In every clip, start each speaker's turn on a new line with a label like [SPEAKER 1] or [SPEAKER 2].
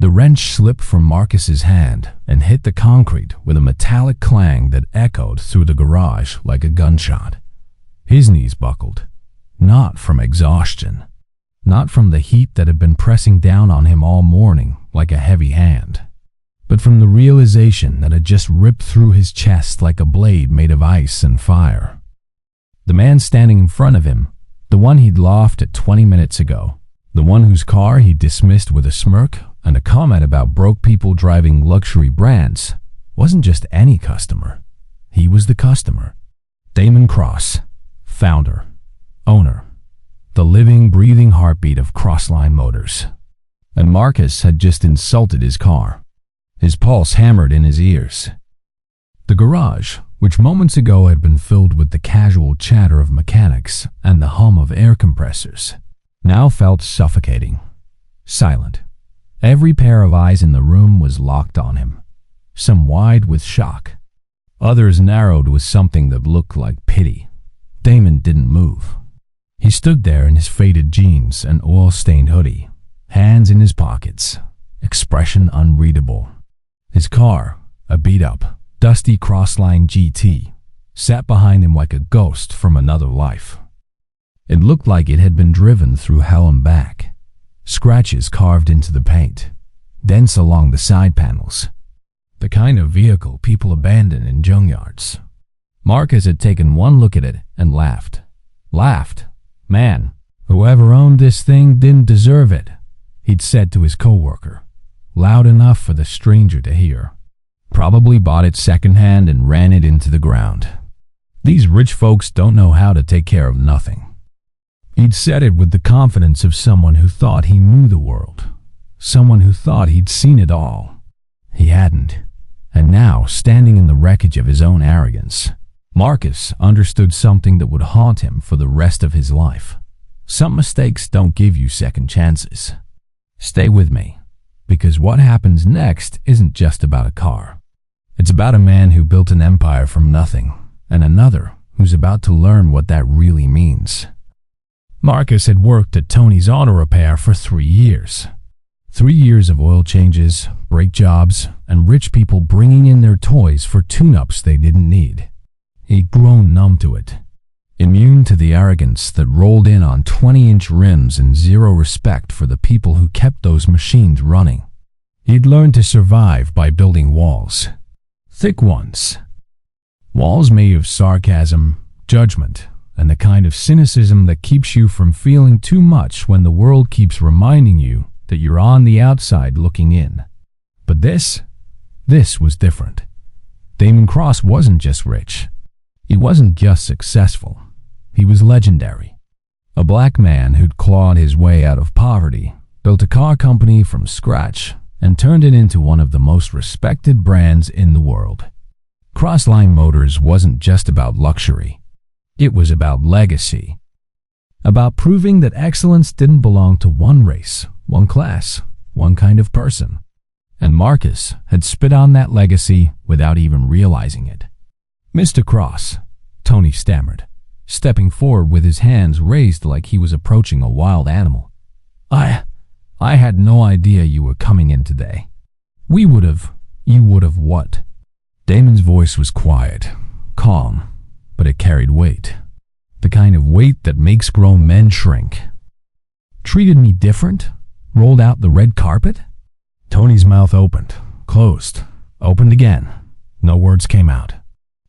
[SPEAKER 1] The wrench slipped from Marcus's hand and hit the concrete with a metallic clang that echoed through the garage like a gunshot. His knees buckled, not from exhaustion, not from the heat that had been pressing down on him all morning like a heavy hand, but from the realization that had just ripped through his chest like a blade made of ice and fire. The man standing in front of him, the one he'd laughed at 20 minutes ago, the one whose car he dismissed with a smirk and a comment about broke people driving luxury brands, wasn't just any customer. He was the customer. Damon Cross, founder, owner, the living, breathing heartbeat of CrossLine Motors. And Marcus had just insulted his car. His pulse hammered in his ears. The garage, which moments ago had been filled with the casual chatter of mechanics and the hum of air compressors, now felt suffocating, silent. Every pair of eyes in the room was locked on him, some wide with shock, others narrowed with something that looked like pity. Damon didn't move. He stood there in his faded jeans and oil-stained hoodie, hands in his pockets, expression unreadable. His car, a beat-up, dusty CrossLine GT, sat behind him like a ghost from another life. It looked like it had been driven through hell and back. Scratches carved into the paint, dents along the side panels. The kind of vehicle people abandon in junkyards. Marcus had taken one look at it and laughed. Laughed. Man, whoever owned this thing didn't deserve it, he'd said to his coworker, loud enough for the stranger to hear. Probably bought it secondhand and ran it into the ground. These rich folks don't know how to take care of nothing. He'd said it with the confidence of someone who thought he knew the world, someone who thought he'd seen it all. He hadn't, and now, standing in the wreckage of his own arrogance, Marcus understood something that would haunt him for the rest of his life. Some mistakes don't give you second chances. Stay with me, because what happens next isn't just about a car. It's about a man who built an empire from nothing, and another who's about to learn what that really means. Marcus had worked at Tony's Auto Repair for 3 years. 3 years of oil changes, brake jobs, and rich people bringing in their toys for tune-ups they didn't need. He'd grown numb to it, immune to the arrogance that rolled in on 20-inch rims and zero respect for the people who kept those machines running. He'd learned to survive by building walls. Thick ones. Walls made of sarcasm, judgment, and the kind of cynicism that keeps you from feeling too much when the world keeps reminding you that you're on the outside looking in. But this was different. Damon Cross wasn't just rich. He wasn't just successful. He was legendary. A black man who'd clawed his way out of poverty, built a car company from scratch, and turned it into one of the most respected brands in the world. CrossLine Motors wasn't just about luxury. It was about legacy. About proving that excellence didn't belong to one race, one class, one kind of person. And Marcus had spit on that legacy without even realizing it. "Mr. Cross," Tony stammered, stepping forward with his hands raised like he was approaching a wild animal. I had no idea you were coming in today. You would have what?" Damon's voice was quiet, calm, but it carried weight. The kind of weight that makes grown men shrink. "Treated me different? Rolled out the red carpet?" Tony's mouth opened, closed, opened again. No words came out.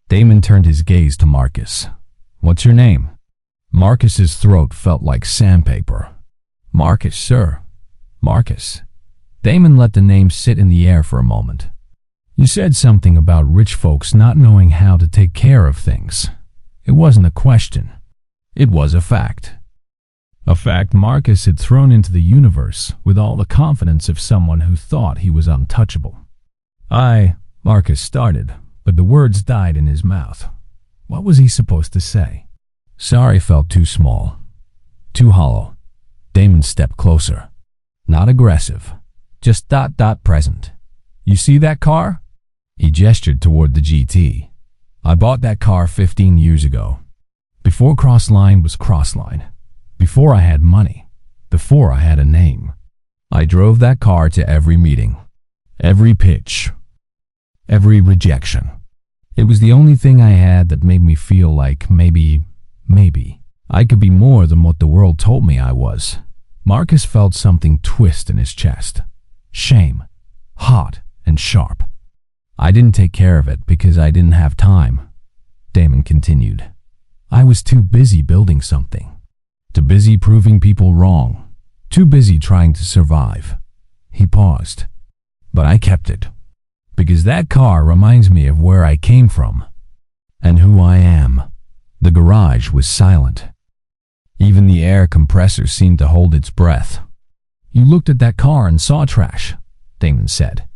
[SPEAKER 1] Damon turned his gaze to Marcus. "What's your name?" Marcus's throat felt like sandpaper. "Marcus, sir. Marcus." Damon let the name sit in the air for a moment. "You said something about rich folks not knowing how to take care of things. It wasn't a question. It was a fact. A fact Marcus had thrown into the universe with all the confidence of someone who thought he was untouchable. Marcus started, but the words died in his mouth. What was he supposed to say? Sorry felt too small, too hollow. Damon stepped closer. Not aggressive, just present. "You see that car?" He gestured toward the GT. "I bought that car 15 years ago. Before CrossLine was CrossLine. Before I had money. Before I had a name. I drove that car to every meeting, every pitch, every rejection. It was the only thing I had that made me feel like maybe I could be more than what the world told me I was. Marcus felt something twist in his chest. Shame, hot and sharp. I didn't take care of it because I didn't have time, Damon continued. I was too busy building something. Too busy proving people wrong. Too busy trying to survive. He paused. But I kept it. Because that car reminds me of where I came from. And who I am. The garage was silent. Even the air compressor seemed to hold its breath. You looked at that car and saw trash, Damon said.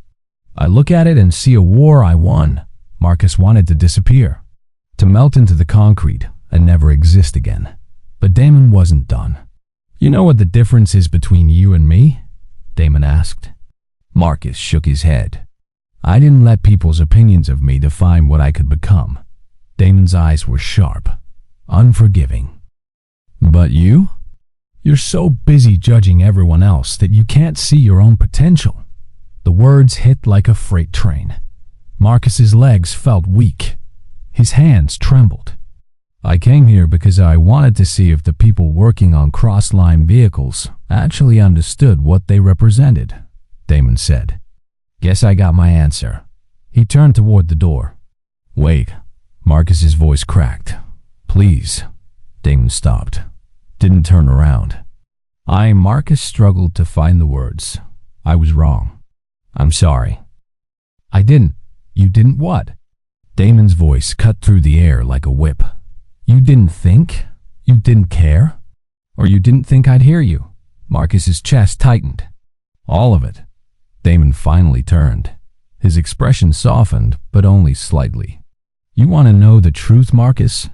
[SPEAKER 1] I look at it and see a war I won. Marcus wanted to disappear. To melt into the concrete and never exist again. But Damon wasn't done. You know what the difference is between you and me? Damon asked. Marcus shook his head. I didn't let people's opinions of me define what I could become. Damon's eyes were sharp, unforgiving. But you? You're so busy judging everyone else that you can't see your own potential. The words hit like a freight train. Marcus's legs felt weak. His hands trembled. I came here because I wanted to see if the people working on CrossLine vehicles actually understood what they represented, Damon said. Guess I got my answer. He turned toward the door. Wait, Marcus's voice cracked. Please. Damon stopped. Didn't turn around. Marcus struggled to find the words. I was wrong. I'm sorry. I didn't. You didn't what? Damon's voice cut through the air like a whip. You didn't think? You didn't care? Or you didn't think I'd hear you? Marcus's chest tightened. All of it. Damon finally turned. His expression softened, but only slightly. You want to know the truth, Marcus?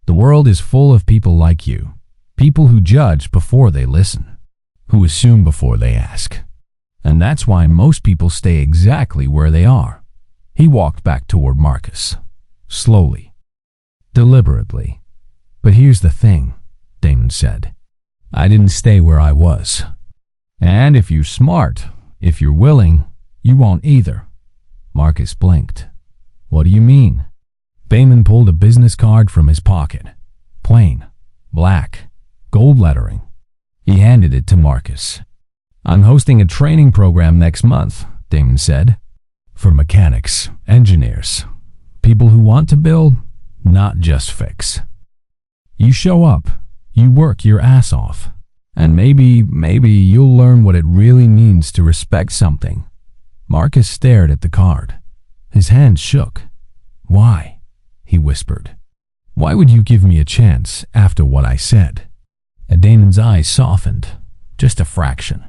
[SPEAKER 1] The world is full of people like you. People who judge before they listen. Who assume before they ask. And that's why most people stay exactly where they are. He walked back toward Marcus. Slowly. Deliberately. But here's the thing, Damon said. I didn't stay where I was. And if you're smart, if you're willing, you won't either. Marcus blinked. What do you mean? Damon pulled a business card from his pocket. Plain, black, gold lettering. He handed it to Marcus. I'm hosting a training program next month, Damon said. For mechanics, engineers, people who want to build, not just fix. You show up, you work your ass off, and maybe you'll learn what it really means to respect something. Marcus stared at the card. His hand shook. Why? He whispered. Why would you give me a chance after what I said? Damon's eyes softened, just a fraction,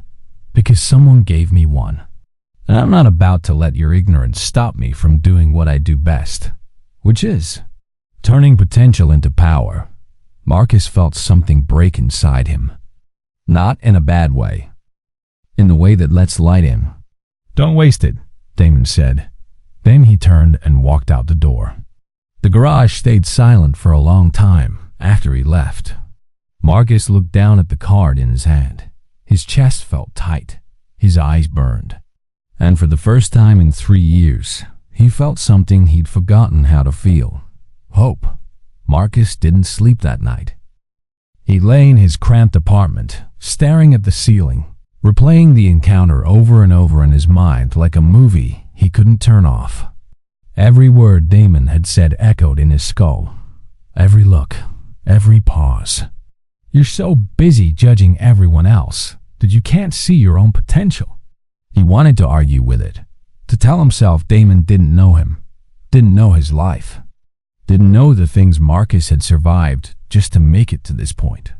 [SPEAKER 1] because someone gave me one. And I'm not about to let your ignorance stop me from doing what I do best, which is turning potential into power. Marcus felt something break inside him. Not in a bad way. In the way that lets light in. Don't waste it, Damon said. Then he turned and walked out the door. The garage stayed silent for a long time after he left. Marcus looked down at the card in his hand. His chest felt tight. His eyes burned. And for the first time in 3 years, he felt something he'd forgotten how to feel. Hope. Marcus didn't sleep that night. He lay in his cramped apartment, staring at the ceiling, replaying the encounter over and over in his mind like a movie he couldn't turn off. Every word Damon had said echoed in his skull. Every look, every pause. You're so busy judging everyone else that you can't see your own potential. He wanted to argue with it, to tell himself Damon didn't know him, didn't know his life, didn't know the things Marcus had survived just to make it to this point.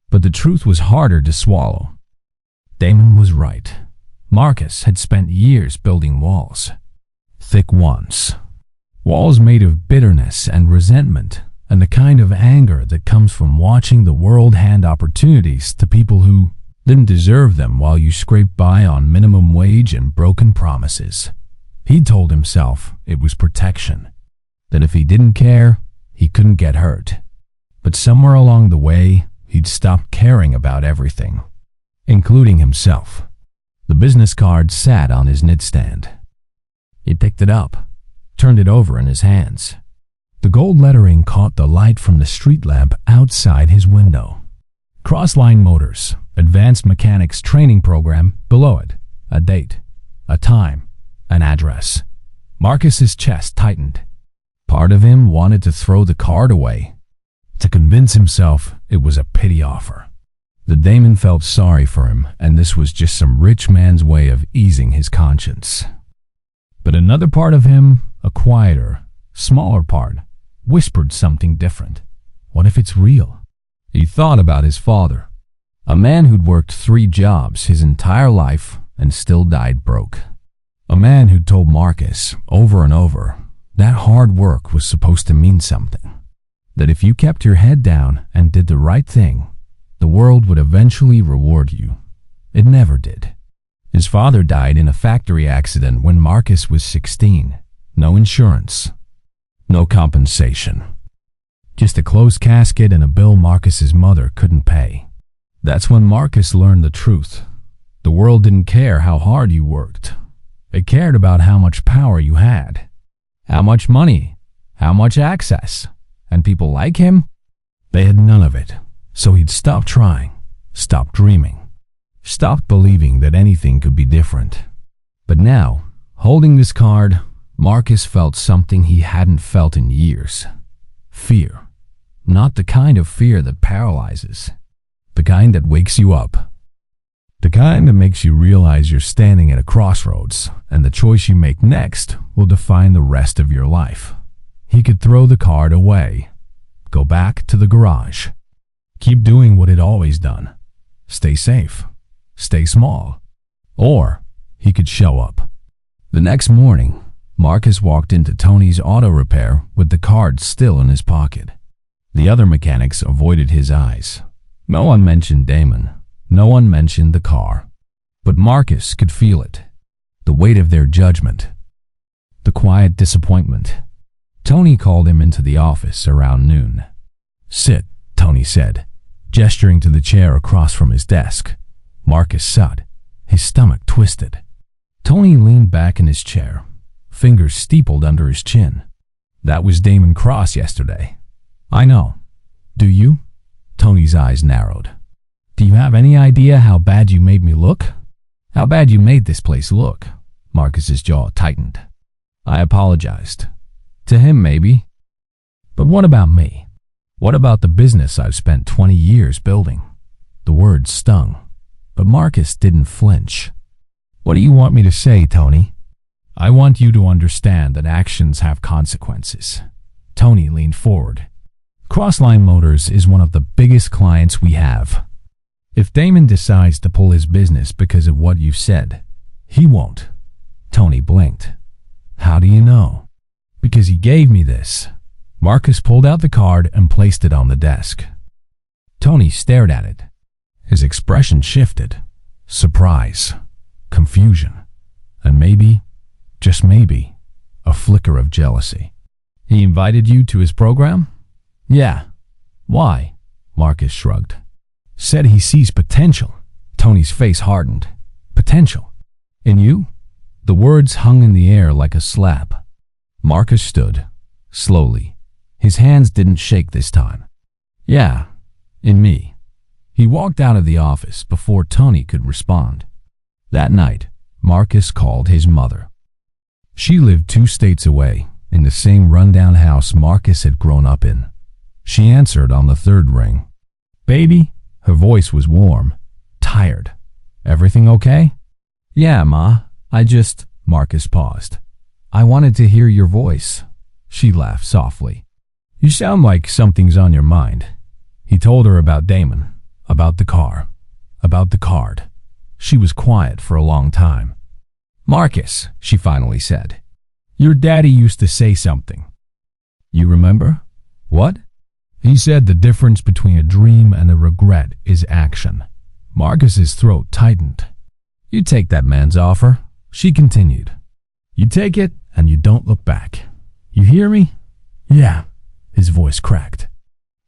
[SPEAKER 1] But the truth was harder to swallow. Damon was right. Marcus had spent years building walls. Thick ones. Walls made of bitterness and resentment, and the kind of anger that comes from watching the world hand opportunities to people who didn't deserve them while you scraped by on minimum wage and broken promises. He told himself it was protection, that if he didn't care, he couldn't get hurt. But somewhere along the way, he'd stopped caring about everything, including himself. The business card sat on his nightstand. He picked it up, turned it over in his hands. The gold lettering caught the light from the street lamp outside his window. CrossLine Motors, Advanced Mechanics Training Program, below it, a date, a time, an address. Marcus's chest tightened. Part of him wanted to throw the card away, to convince himself it was a pity offer. The Damon felt sorry for him, and this was just some rich man's way of easing his conscience. But another part of him, a quieter, smaller part, whispered something different. What if it's real? He thought about his father, a man who'd worked 3 jobs his entire life and still died broke. A man who'd told Marcus over and over that hard work was supposed to mean something. That if you kept your head down and did the right thing, the world would eventually reward you. It never did. His father died in a factory accident when Marcus was 16. No insurance. No compensation. Just a closed casket and a bill Marcus's mother couldn't pay. That's when Marcus learned the truth. The world didn't care how hard you worked. It cared about how much power you had. How much money. How much access. And people like him? They had none of it. So he'd stopped trying, stopped dreaming, stopped believing that anything could be different. But now, holding this card, Marcus felt something he hadn't felt in years. Fear. Not the kind of fear that paralyzes. The kind that wakes you up. The kind that makes you realize you're standing at a crossroads, and the choice you make next will define the rest of your life. He could throw the card away, go back to the garage, keep doing what he'd always done, stay safe, stay small. Or he could show up. The next morning, Marcus walked into Tony's auto repair with the card still in his pocket. The other mechanics avoided his eyes. No one mentioned Damon. No one mentioned the car. But Marcus could feel it. The weight of their judgment. The quiet disappointment. Tony called him into the office around noon. "Sit," Tony said, gesturing to the chair across from his desk. Marcus sat, his stomach twisted. Tony leaned back in his chair, fingers steepled under his chin. "That was Damon Cross yesterday." "I know. Do you?" Tony's eyes narrowed. "Do you have any idea how bad you made me look? How bad you made this place look?" Marcus's jaw tightened. "I apologized. To him, maybe. But what about me? What about the business I've spent 20 years building?" The words stung, but Marcus didn't flinch. "What do you want me to say, Tony?" "I want you to understand that actions have consequences." Tony leaned forward. "CrossLine Motors is one of the biggest clients we have. If Damon decides to pull his business because of what you've said, he won't." Tony blinked. "How do you know?" "Because he gave me this." Marcus pulled out the card and placed it on the desk. Tony stared at it. His expression shifted. Surprise, confusion, and maybe, just maybe, a flicker of jealousy. "He invited you to his program?" "Yeah." "Why?" Marcus shrugged. "Said he sees potential." Tony's face hardened. "Potential? In you?" The words hung in the air like a slap. Marcus stood, slowly. His hands didn't shake this time. "Yeah, in me." He walked out of the office before Tony could respond. That night, Marcus called his mother. She lived 2 states away, in the same rundown house Marcus had grown up in. She answered on the 3rd ring. "Baby?" Her voice was warm, tired. "Everything okay?" "Yeah, Ma. Marcus paused. "I wanted to hear your voice." She laughed softly. "You sound like something's on your mind." He told her about Damon, about the car, about the card. She was quiet for a long time. "Marcus," she finally said, "your daddy used to say something." "You remember?" "What?" "He said the difference between a dream and a regret is action." Marcus's throat tightened. "You take that man's offer," she continued. "You take it and you don't look back. You hear me?" "Yeah." His voice cracked.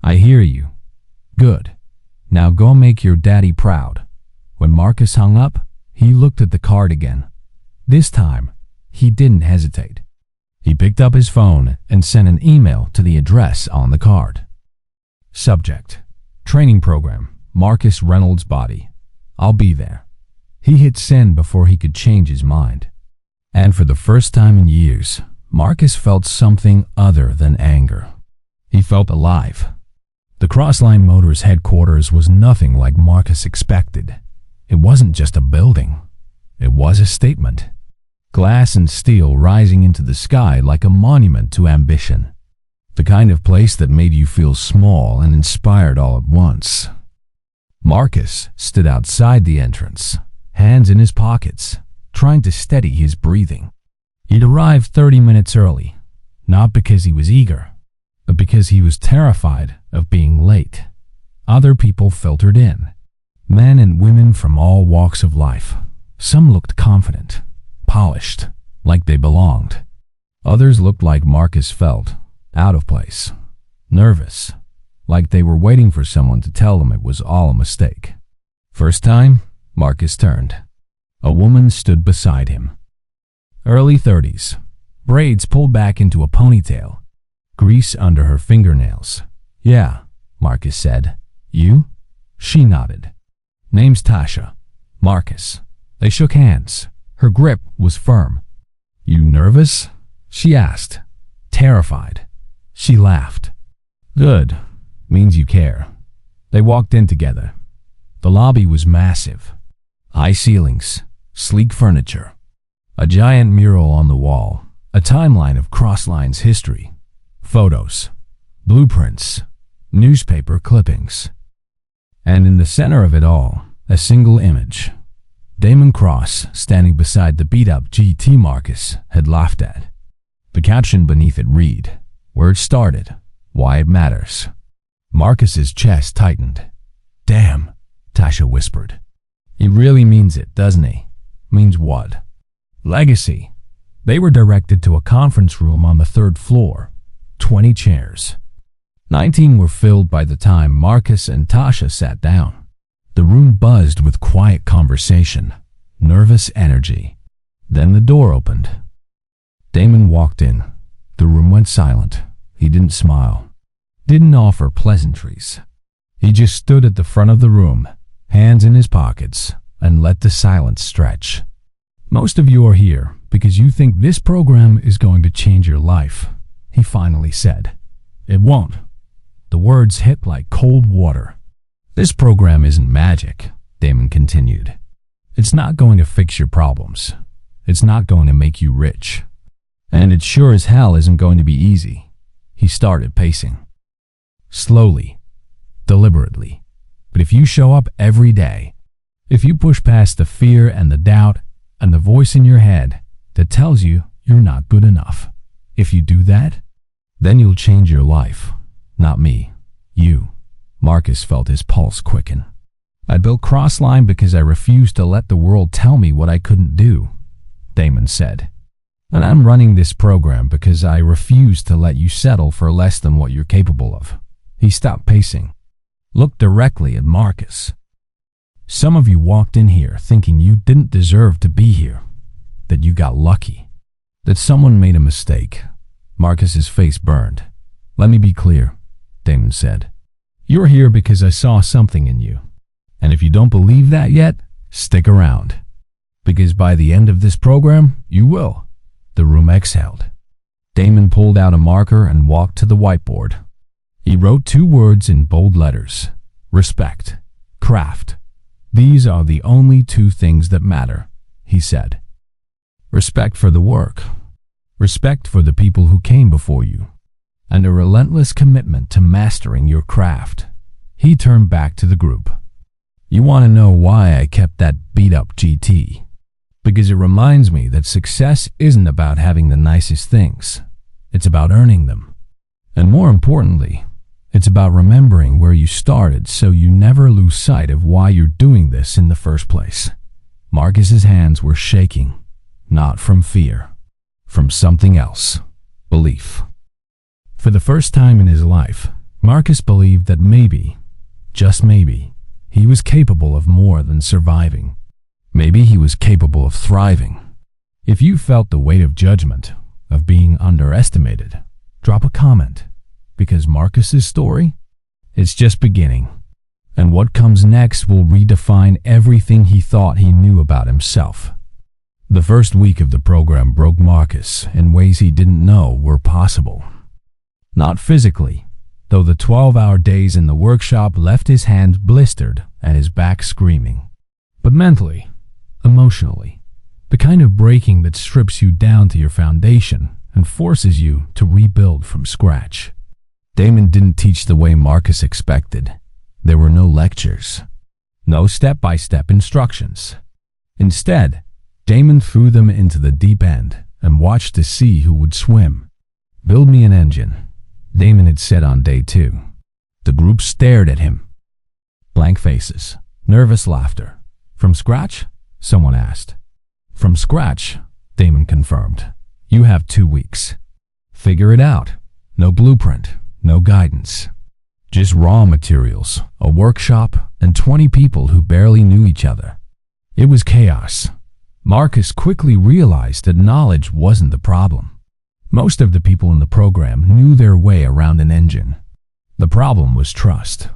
[SPEAKER 1] "I hear you. Good. Now go make your daddy proud." When Marcus hung up, He looked at the card again. This time, he didn't hesitate. He picked up his phone and sent an email to the address on the card. Subject: Training Program, Marcus Reynolds' Body. I'll be there. He hit send before he could change his mind. And for the first time in years, Marcus felt something other than anger. He felt alive. The CrossLine Motors headquarters was nothing like Marcus expected. It wasn't just a building. It was a statement. Glass and steel rising into the sky like a monument to ambition. The kind of place that made you feel small and inspired all at once. Marcus stood outside the entrance, hands in his pockets, trying to steady his breathing. He'd arrived 30 minutes early, not because he was eager, but because he was terrified of being late. Other people filtered in, men and women from all walks of life. Some looked confident, polished, like they belonged. Others looked like Marcus felt, out of place, nervous, like they were waiting for someone to tell them it was all a mistake. First time, Marcus turned. A woman stood beside him. Early 30s, braids pulled back into a ponytail, grease under her fingernails. Yeah, Marcus said. You? She nodded. Name's Tasha. Marcus. They shook hands. Her grip was firm. You nervous? She asked. Terrified. She laughed. Good. Means you care. They walked in together. The lobby was massive. High ceilings, sleek furniture, a giant mural on the wall, a timeline of CrossLine's history, photos, blueprints, newspaper clippings. And in the center of it all, a single image. Damon Cross standing beside the beat-up GT Marcus had laughed at. The caption beneath it read, "Where it started, why it matters." Marcus's chest tightened. Damn, Tasha whispered. He really means it, doesn't he? Means what? Legacy. They were directed to a conference room on the 3rd floor. 20 chairs. 19 were filled by the time Marcus and Tasha sat down. The room buzzed with quiet conversation, nervous energy. Then the door opened. Damon walked in. The room went silent. He didn't smile. Didn't offer pleasantries. He just stood at the front of the room, hands in his pockets, and let the silence stretch. Most of you are here because you think this program is going to change your life, he finally said. It won't. The words hit like cold water. This program isn't magic, Damon continued. It's not going to fix your problems. It's not going to make you rich. And it sure as hell isn't going to be easy. He started pacing. Slowly, deliberately. But if you show up every day, if you push past the fear and the doubt and the voice in your head that tells you you're not good enough, if you do that, then you'll change your life. Not me. You. Marcus felt his pulse quicken. I built CrossLine because I refused to let the world tell me what I couldn't do, Damon said. And I'm running this program because I refuse to let you settle for less than what you're capable of. He stopped pacing. Looked directly at Marcus. Some of you walked in here thinking you didn't deserve to be here, that you got lucky, that someone made a mistake. Marcus's face burned. Let me be clear, Damon said. You're here because I saw something in you. And if you don't believe that yet, stick around. Because by the end of this program, you will. The room exhaled. Damon pulled out a marker and walked to the whiteboard. He wrote 2 words in bold letters. Respect. Craft. These are the only 2 things that matter, he said. Respect for the work. Respect for the people who came before you. And a relentless commitment to mastering your craft. He turned back to the group. You want to know why I kept that beat-up GT? Because it reminds me that success isn't about having the nicest things. It's about earning them. And more importantly, it's about remembering where you started so you never lose sight of why you're doing this in the first place. Marcus's hands were shaking, not from fear, from something else, belief. For the first time in his life, Marcus believed that maybe, just maybe, he was capable of more than surviving. Maybe he was capable of thriving. If you felt the weight of judgment, of being underestimated, drop a comment, because Marcus's story, it's just beginning. And what comes next will redefine everything he thought he knew about himself. The first week of the program broke Marcus in ways he didn't know were possible. Not physically, though the 12-hour days in the workshop left his hands blistered and his back screaming. But mentally, emotionally, the kind of breaking that strips you down to your foundation and forces you to rebuild from scratch. Damon didn't teach the way Marcus expected. There were no lectures, no step-by-step instructions. Instead, Damon threw them into the deep end and watched to see who would swim. "Build me an engine," Damon had said on day 2. The group stared at him. Blank faces, nervous laughter. "From scratch?" someone asked. "From scratch," Damon confirmed. "You have 2 weeks. Figure it out. No blueprint, no guidance. Just raw materials, a workshop, and 20 people who barely knew each other." It was chaos. Marcus quickly realized that knowledge wasn't the problem. Most of the people in the program knew their way around an engine. The problem was trust.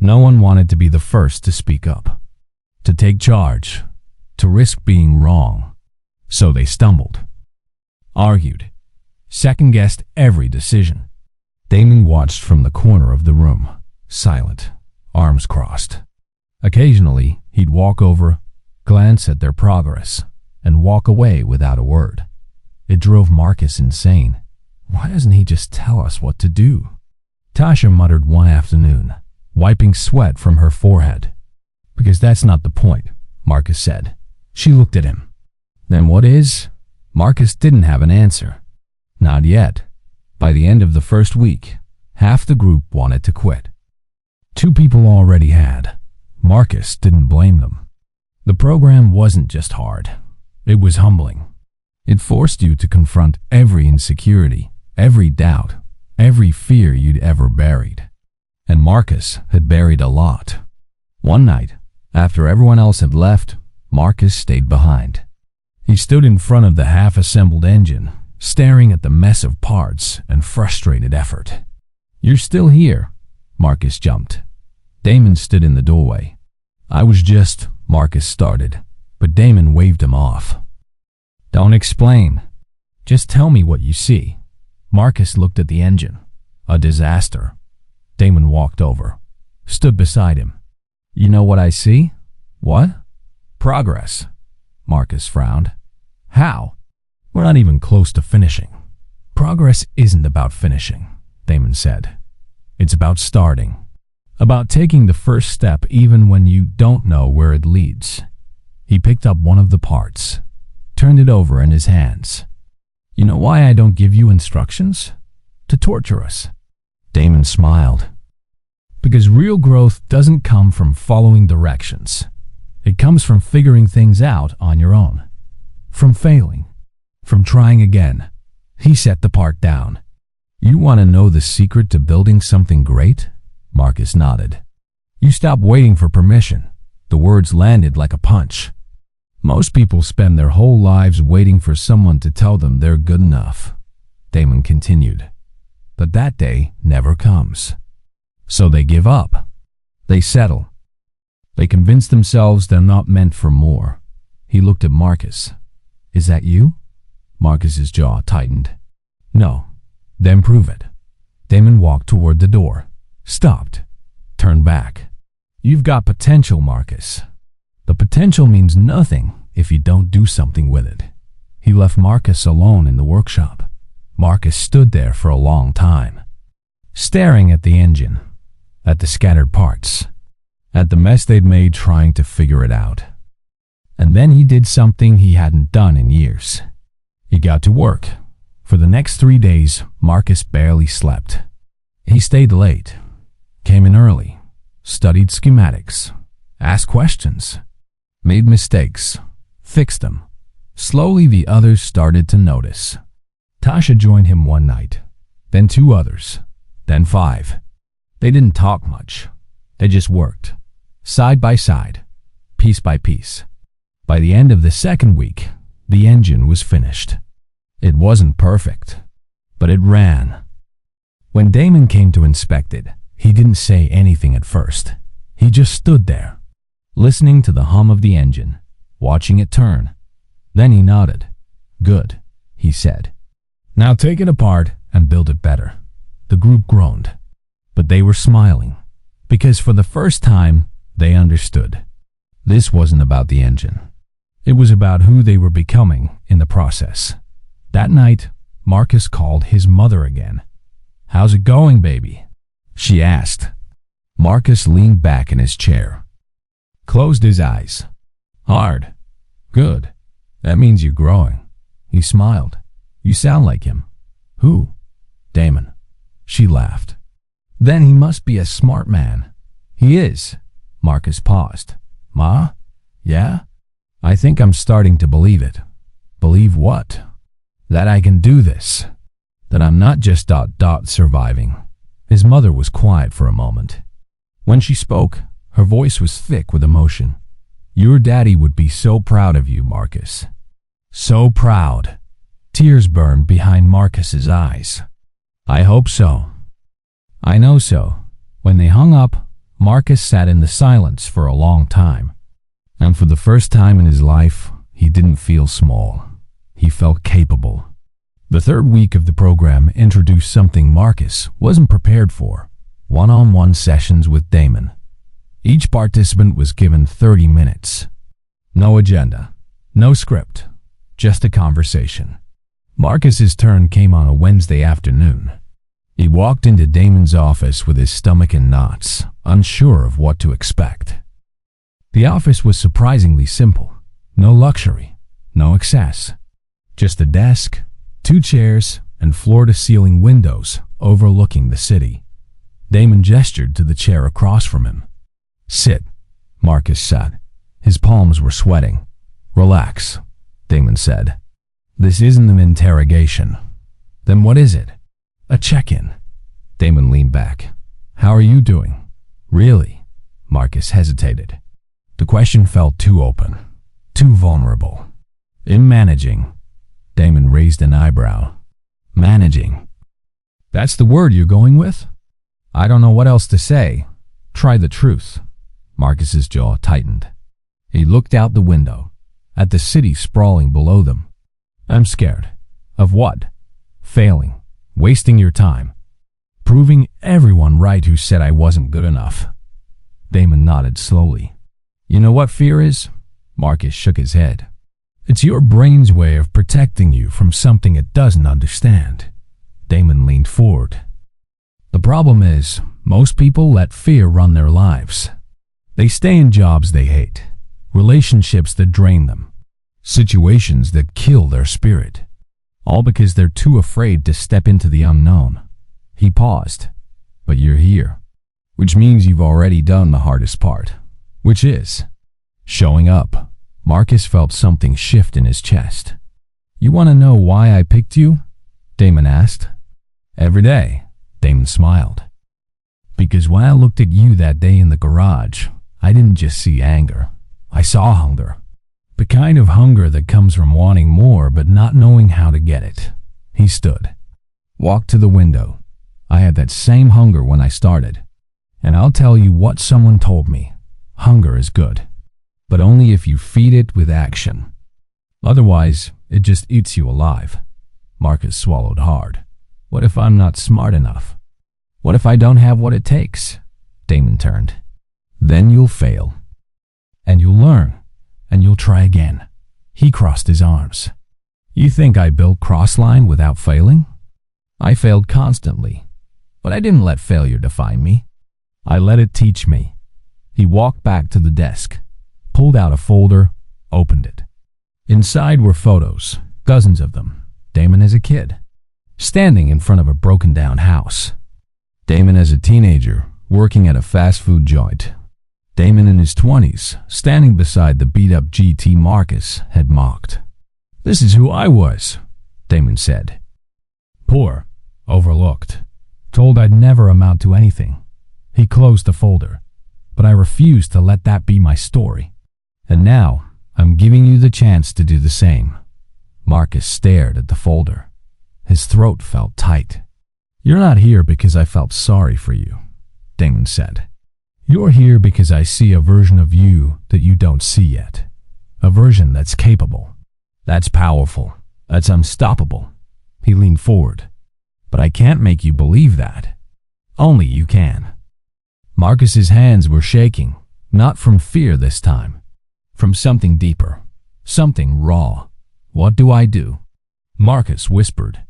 [SPEAKER 1] No one wanted to be the first to speak up, to take charge, to risk being wrong. So they stumbled, argued, second-guessed every decision. Damon watched from the corner of the room, silent, arms crossed. Occasionally, he'd walk over, glance at their progress, and walk away without a word. It drove Marcus insane. Why doesn't he just tell us what to do? Tasha muttered one afternoon, wiping sweat from her forehead. "Because that's not the point," Marcus said. She looked at him. "Then what is?" Marcus didn't have an answer. Not yet. By the end of the first week, half the group wanted to quit. 2 people already had. Marcus didn't blame them. The program wasn't just hard. It was humbling. It forced you to confront every insecurity, every doubt, every fear you'd ever buried. And Marcus had buried a lot. One night, after everyone else had left, Marcus stayed behind. He stood in front of the half-assembled engine, staring at the mess of parts and frustrated effort. "You're still here," Marcus jumped. Damon stood in the doorway. "I was just," Marcus started, but Damon waved him off. "Don't explain. Just tell me what you see." Marcus looked at the engine. A disaster. Damon walked over, stood beside him. "You know what I see?" "What?" "Progress." Marcus frowned. "How?" "We're not even close to finishing." "Progress isn't about finishing," Damon said. "It's about starting. About taking the first step even when you don't know where it leads." He picked up one of the parts, turned it over in his hands. "You know why I don't give you instructions? To torture us." Damon smiled. "Because real growth doesn't come from following directions. It comes from figuring things out on your own. From failing. From trying again." He set the part down. "You want to know the secret to building something great?" Marcus nodded. "You stop waiting for permission." The words landed like a punch. "Most people spend their whole lives waiting for someone to tell them they're good enough," Damon continued. "But that day never comes. So they give up. They settle. They convince themselves they're not meant for more." He looked at Marcus. "Is that you?" Marcus's jaw tightened. "No." "Then prove it." Damon walked toward the door, stopped, turned back. "You've got potential, Marcus. The potential means nothing if you don't do something with it." He left Marcus alone in the workshop. Marcus stood there for a long time, staring at the engine, at the scattered parts, at the mess they'd made trying to figure it out. And then he did something he hadn't done in years. He got to work. For the next 3 days, Marcus barely slept. He stayed late, came in early, studied schematics, asked questions, made mistakes, fixed them. Slowly the others started to notice. Tasha joined him one night, then 2 others, then 5. They didn't talk much. They just worked, side by side, piece by piece. By the end of the second week, the engine was finished. It wasn't perfect, but it ran. When Damon came to inspect it, he didn't say anything at first. He just stood there, listening to the hum of the engine, watching it turn. Then he nodded. "Good," he said. "Now take it apart and build it better." The group groaned, but they were smiling, because for the first time, they understood. This wasn't about the engine. It was about who they were becoming in the process. That night, Marcus called his mother again. "How's it going, baby?" she asked. Marcus leaned back in his chair, closed his eyes. "Hard. Good. That means you're growing." He smiled. "You sound like him." "Who?" "Damon." She laughed. "Then he must be a smart man." "He is." Marcus paused. "Ma? Yeah? I think I'm starting to believe it." "Believe what?" "That I can do this. That I'm not just surviving." His mother was quiet for a moment. When she spoke, her voice was thick with emotion. "Your daddy would be so proud of you, Marcus. So proud." Tears burned behind Marcus's eyes. "I hope so." "I know so." When they hung up, Marcus sat in the silence for a long time. And for the first time in his life, he didn't feel small. He felt capable. The third week of the program introduced something Marcus wasn't prepared for: one-on-one sessions with Damon. Each participant was given 30 minutes. No agenda, no script, just a conversation. Marcus's turn came on a Wednesday afternoon. He walked into Damon's office with his stomach in knots, unsure of what to expect. The office was surprisingly simple. No luxury, no excess. Just a desk, 2 chairs, and floor-to-ceiling windows overlooking the city. Damon gestured to the chair across from him. "Sit," Marcus said. His palms were sweating. "Relax," Damon said. "This isn't an interrogation." "Then what is it?" "A check-in." Damon leaned back. "How are you doing?" "Really?" Marcus hesitated. The question felt too open, too vulnerable. "In managing." Damon raised an eyebrow. "Managing? That's the word you're going with?" "I don't know what else to say. Try the truth." Marcus's jaw tightened. He looked out the window, at the city sprawling below them. "I'm scared." "Of what?" "Failing. Wasting your time. Proving everyone right who said I wasn't good enough." Damon nodded slowly. "You know what fear is?" Marcus shook his head. "It's your brain's way of protecting you from something it doesn't understand." Damon leaned forward. "The problem is, most people let fear run their lives. They stay in jobs they hate, relationships that drain them, situations that kill their spirit, all because they're too afraid to step into the unknown." He paused. "But you're here, which means you've already done the hardest part, which is showing up." Marcus felt something shift in his chest. "You want to know why I picked you?" Damon asked. "Every day," Damon smiled. "Because when I looked at you that day in the garage, I didn't just see anger. I saw hunger. The kind of hunger that comes from wanting more but not knowing how to get it." He stood, walked to the window. "I had that same hunger when I started. And I'll tell you what someone told me. Hunger is good, but only if you feed it with action. Otherwise, it just eats you alive." Marcus swallowed hard. "What if I'm not smart enough? What if I don't have what it takes?" Damon turned. "Then you'll fail. And you'll learn. And you'll try again." He crossed his arms. "You think I built CrossLine without failing? I failed constantly, but I didn't let failure define me. I let it teach me." He walked back to the desk, pulled out a folder, opened it. Inside were photos, dozens of them. Damon as a kid, standing in front of a broken-down house. Damon as a teenager, working at a fast food joint. Damon in his 20s, standing beside the beat-up GT Marcus had mocked. "This is who I was," Damon said. "Poor, overlooked, told I'd never amount to anything." He closed the folder, but I refused to let that be my story. And now, I'm giving you the chance to do the same. Marcus stared at the folder. His throat felt tight. You're not here because I felt sorry for you, Damon said. You're here because I see a version of you that you don't see yet. A version that's capable. That's powerful. That's unstoppable. He leaned forward. But I can't make you believe that. Only you can. Marcus's hands were shaking, not from fear this time. From something deeper. Something raw. What do I do? Marcus whispered.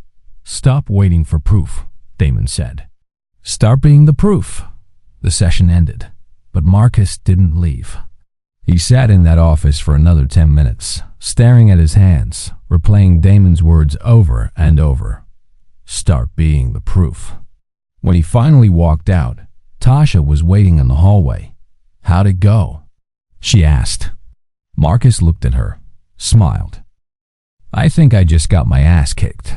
[SPEAKER 1] Stop waiting for proof, Damon said. Start being the proof. The session ended, but Marcus didn't leave. He sat in that office for another 10 minutes, staring at his hands, replaying Damon's words over and over. Start being the proof. When he finally walked out, Tasha was waiting in the hallway. How'd it go? She asked. Marcus looked at her, smiled. I think I just got my ass kicked.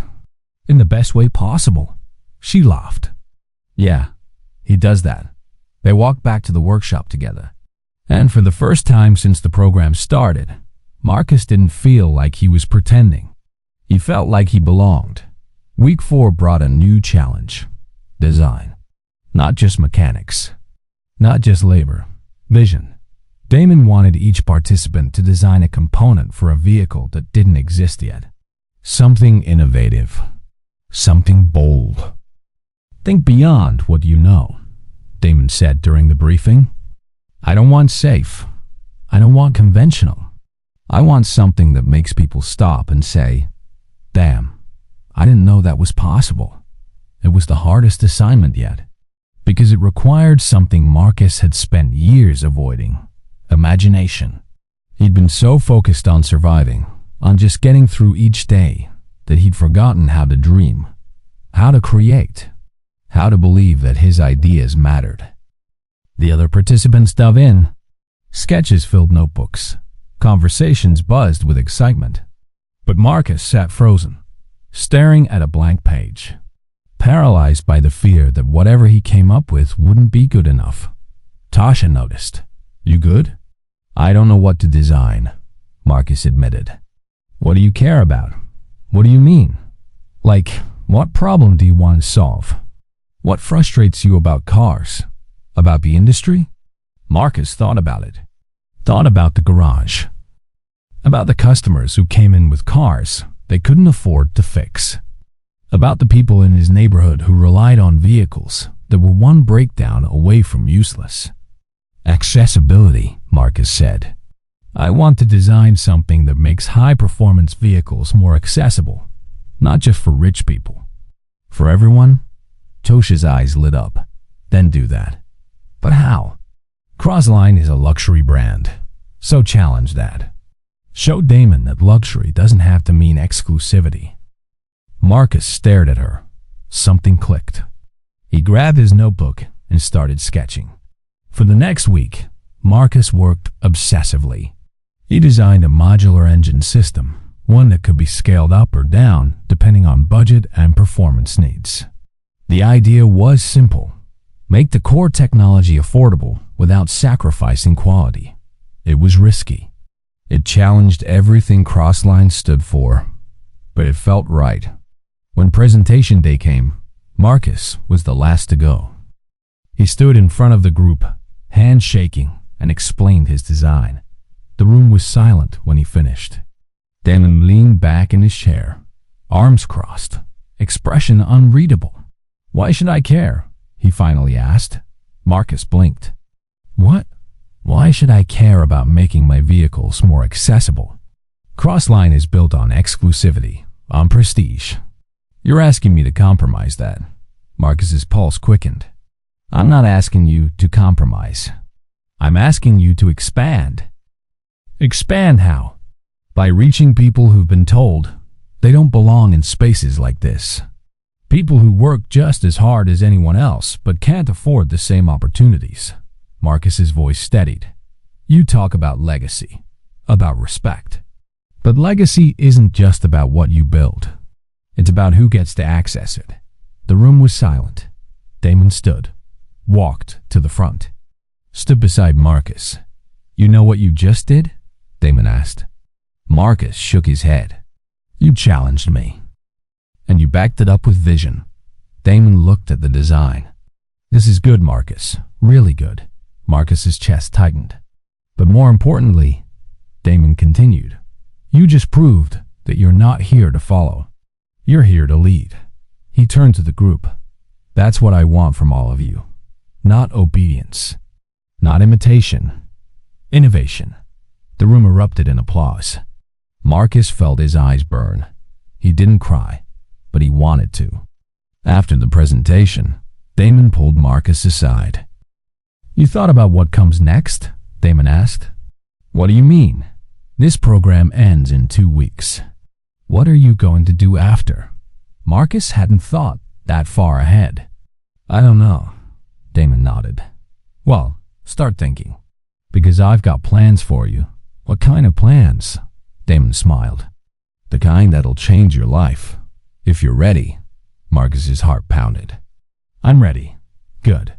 [SPEAKER 1] In the best way possible. She laughed. Yeah, he does that. They walked back to the workshop together. And for the first time since the program started, Marcus didn't feel like he was pretending. He felt like he belonged. Week 4 brought a new challenge. Design. Not just mechanics. Not just labor. Vision. Damon wanted each participant to design a component for a vehicle that didn't exist yet. Something innovative. Something bold. Think beyond what you know, Damon said during the briefing. I don't want safe. I don't want conventional. I want something that makes people stop and say, damn, I didn't know that was possible. It was the hardest assignment yet, because it required something Marcus had spent years avoiding. Imagination. He'd been so focused on surviving, on just getting through each day, that he'd forgotten how to dream, how to create, how to believe that his ideas mattered. The other participants dove in. Sketches filled notebooks. Conversations buzzed with excitement. But Marcus sat frozen, staring at a blank page, paralyzed by the fear that whatever he came up with wouldn't be good enough. Tasha noticed. You good? I don't know what to design, Marcus admitted. What do you care about? What do you mean? Like, what problem do you want to solve? What frustrates you about cars? About the industry? Marcus thought about it. Thought about the garage. About the customers who came in with cars they couldn't afford to fix. About the people in his neighborhood who relied on vehicles that were one breakdown away from useless. Accessibility, Marcus said. I want to design something that makes high-performance vehicles more accessible, not just for rich people. For everyone? Tosha's eyes lit up. Then do that. But how? CrossLine is a luxury brand, so challenge that. Show Damon that luxury doesn't have to mean exclusivity. Marcus stared at her. Something clicked. He grabbed his notebook and started sketching. For the next week, Marcus worked obsessively. He designed a modular engine system, one that could be scaled up or down depending on budget and performance needs. The idea was simple. Make the core technology affordable without sacrificing quality. It was risky. It challenged everything CrossLine stood for, but it felt right. When presentation day came, Marcus was the last to go. He stood in front of the group, hands shaking, and explained his design. The room was silent when he finished. Damon leaned back in his chair, arms crossed, expression unreadable. Why should I care? He finally asked. Marcus blinked. What? Why should I care about making my vehicles more accessible? CrossLine is built on exclusivity, on prestige. You're asking me to compromise that. Marcus's pulse quickened. I'm not asking you to compromise. I'm asking you to expand. Expand how? By reaching people who've been told they don't belong in spaces like this. People who work just as hard as anyone else but can't afford the same opportunities. Marcus's voice steadied. You talk about legacy, about respect. But legacy isn't just about what you build. It's about who gets to access it. The room was silent. Damon stood, walked to the front, stood beside Marcus. You know what you just did? Damon asked. Marcus shook his head. You challenged me. And you backed it up with vision. Damon looked at the design. This is good, Marcus. Really good. Marcus's chest tightened. But more importantly, Damon continued, you just proved that you're not here to follow. You're here to lead. He turned to the group. That's what I want from all of you. Not obedience. Not imitation. Innovation. The room erupted in applause. Marcus felt his eyes burn. He didn't cry, but he wanted to. After the presentation, Damon pulled Marcus aside. You thought about what comes next? Damon asked. What do you mean? This program ends in 2 weeks. What are you going to do after? Marcus hadn't thought that far ahead. I don't know. Damon nodded. Well, start thinking. Because I've got plans for you. What kind of plans? Damon smiled. The kind that'll change your life. If you're ready. Marcus's heart pounded. I'm ready. Good.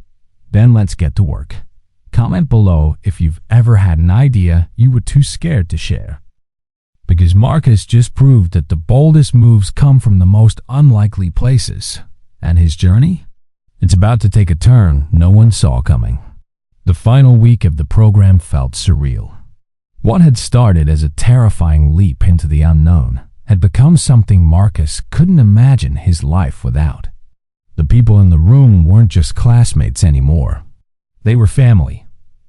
[SPEAKER 1] Then let's get to work. Comment below if you've ever had an idea you were too scared to share. Because Marcus just proved that the boldest moves come from the most unlikely places. And his journey? It's about to take a turn no one saw coming. The final week of the program felt surreal. What had started as a terrifying leap into the unknown had become something Marcus couldn't imagine his life without. The people in the room weren't just classmates anymore. They were family.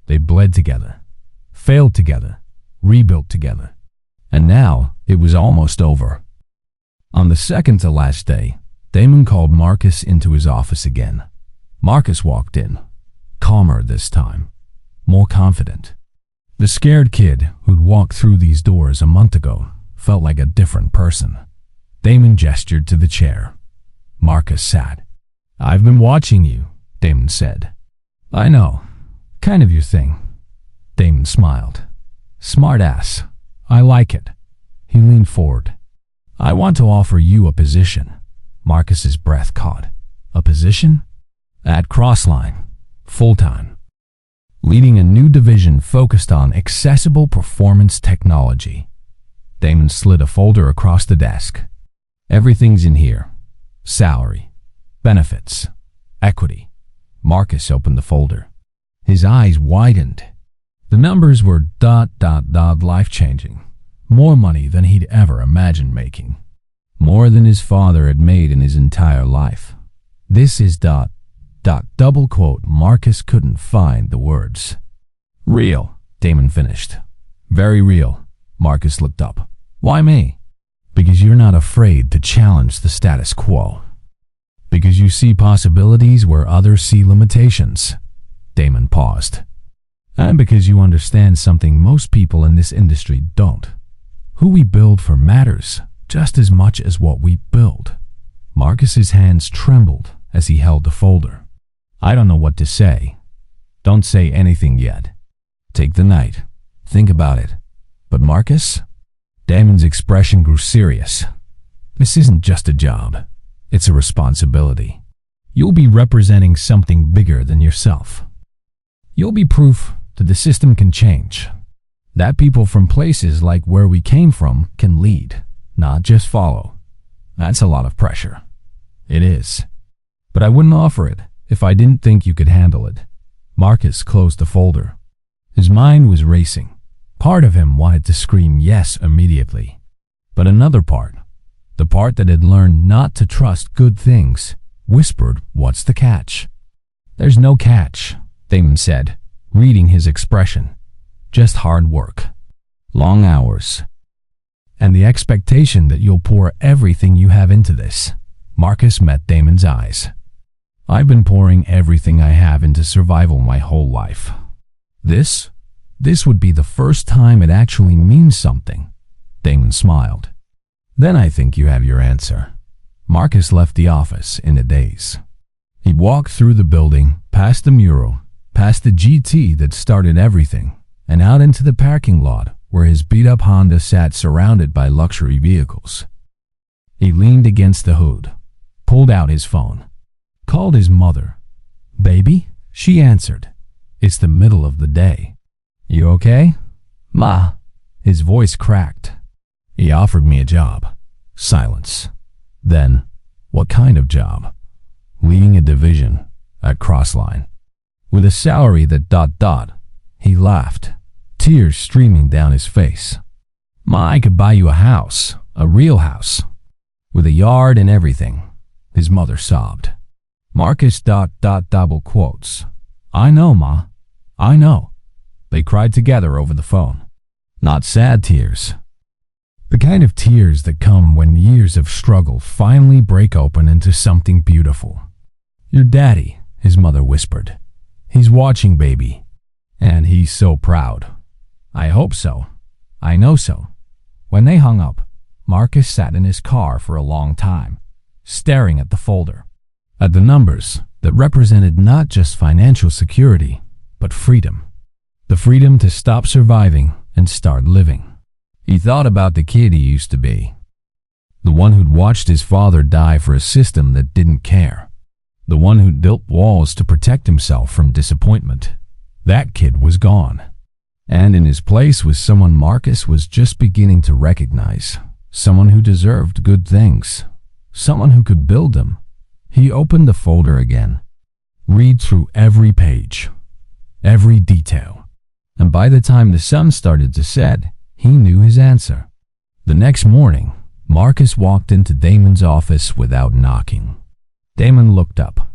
[SPEAKER 1] They'd bled together, failed together, rebuilt together. And now it was almost over. On the second to last day, Damon called Marcus into his office again. Marcus walked in, calmer this time, more confident. The scared kid who'd walked through these doors a month ago felt like a different person. Damon gestured to the chair. Marcus sat. I've been watching you, Damon said. I know. Kind of your thing. Damon smiled. Smart ass. I like it. He leaned forward. I want to offer you a position. Marcus's breath caught. A position? At CrossLine. Full-time. Leading a new division focused on accessible performance technology. Damon slid a folder across the desk. Everything's in here. Salary. Benefits. Equity. Marcus opened the folder. His eyes widened. The numbers were ... life-changing. More money than he'd ever imagined making. More than his father had made in his entire life. This is ... double quote. Marcus couldn't find the words. Real, Damon finished. Very real. Marcus looked up. Why me? Because you're not afraid to challenge the status quo. Because you see possibilities where others see limitations. Damon paused. And because you understand something most people in this industry don't. Who we build for matters just as much as what we build. Marcus's hands trembled as he held the folder. I don't know what to say. Don't say anything yet. Take the night. Think about it. But Marcus? Damon's expression grew serious. This isn't just a job. It's a responsibility. You'll be representing something bigger than yourself. You'll be proof that the system can change. That people from places like where we came from can lead, not just follow. That's a lot of pressure. It is. But I wouldn't offer it if I didn't think you could handle it. Marcus closed the folder. His mind was racing. Part of him wanted to scream yes immediately. But another part, the part that had learned not to trust good things, whispered, what's the catch? There's no catch, Damon said, reading his expression. Just hard work. Long hours. And the expectation that you'll pour everything you have into this. Marcus met Damon's eyes. I've been pouring everything I have into survival my whole life. This would be the first time it actually means something. Damon smiled. Then I think you have your answer. Marcus left the office in a daze. He walked through the building, past the mural, past the GT that started everything, and out into the parking lot where his beat-up Honda sat surrounded by luxury vehicles. He leaned against the hood, pulled out his phone, called his mother. Baby? She answered. It's the middle of the day. You okay? Ma. His voice cracked. He offered me a job. Silence. Then, what kind of job? Leading a division at CrossLine. With a salary that ... He laughed, tears streaming down his face. I could buy you a house, a real house, with a yard and everything. His mother sobbed. Marcus ... double quotes. I know, Ma. I know. They cried together over the phone. Not sad tears. The kind of tears that come when years of struggle finally break open into something beautiful. Your daddy, his mother whispered. He's watching, baby. And he's so proud. I hope so. I know so. When they hung up, Marcus sat in his car for a long time, staring at the folder, at the numbers that represented not just financial security, but freedom. The freedom to stop surviving and start living. He thought about the kid he used to be. The one who'd watched his father die for a system that didn't care. The one who'd built walls to protect himself from disappointment. That kid was gone. And in his place was someone Marcus was just beginning to recognize. Someone who deserved good things. Someone who could build them. He opened the folder again. Read through every page. Every detail. And by the time the sun started to set, he knew his answer. The next morning, Marcus walked into Damon's office without knocking. Damon looked up.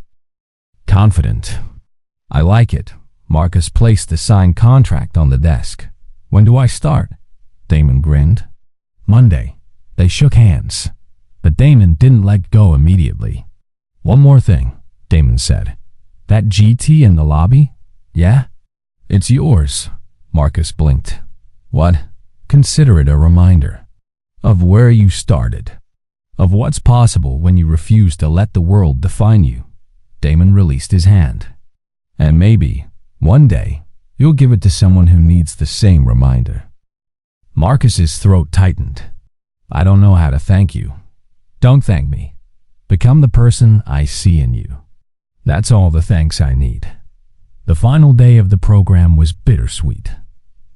[SPEAKER 1] Confident. I like it. Marcus placed the signed contract on the desk. When do I start? Damon grinned. Monday. They shook hands. But Damon didn't let go immediately. One more thing, Damon said. That GT in the lobby? Yeah? It's yours. Marcus blinked. What? Consider it a reminder of where you started, of what's possible when you refuse to let the world define you. Damon released his hand. And maybe, one day, you'll give it to someone who needs the same reminder. Marcus's throat tightened. I don't know how to thank you. Don't thank me. Become the person I see in you. That's all the thanks I need. The final day of the program was bittersweet.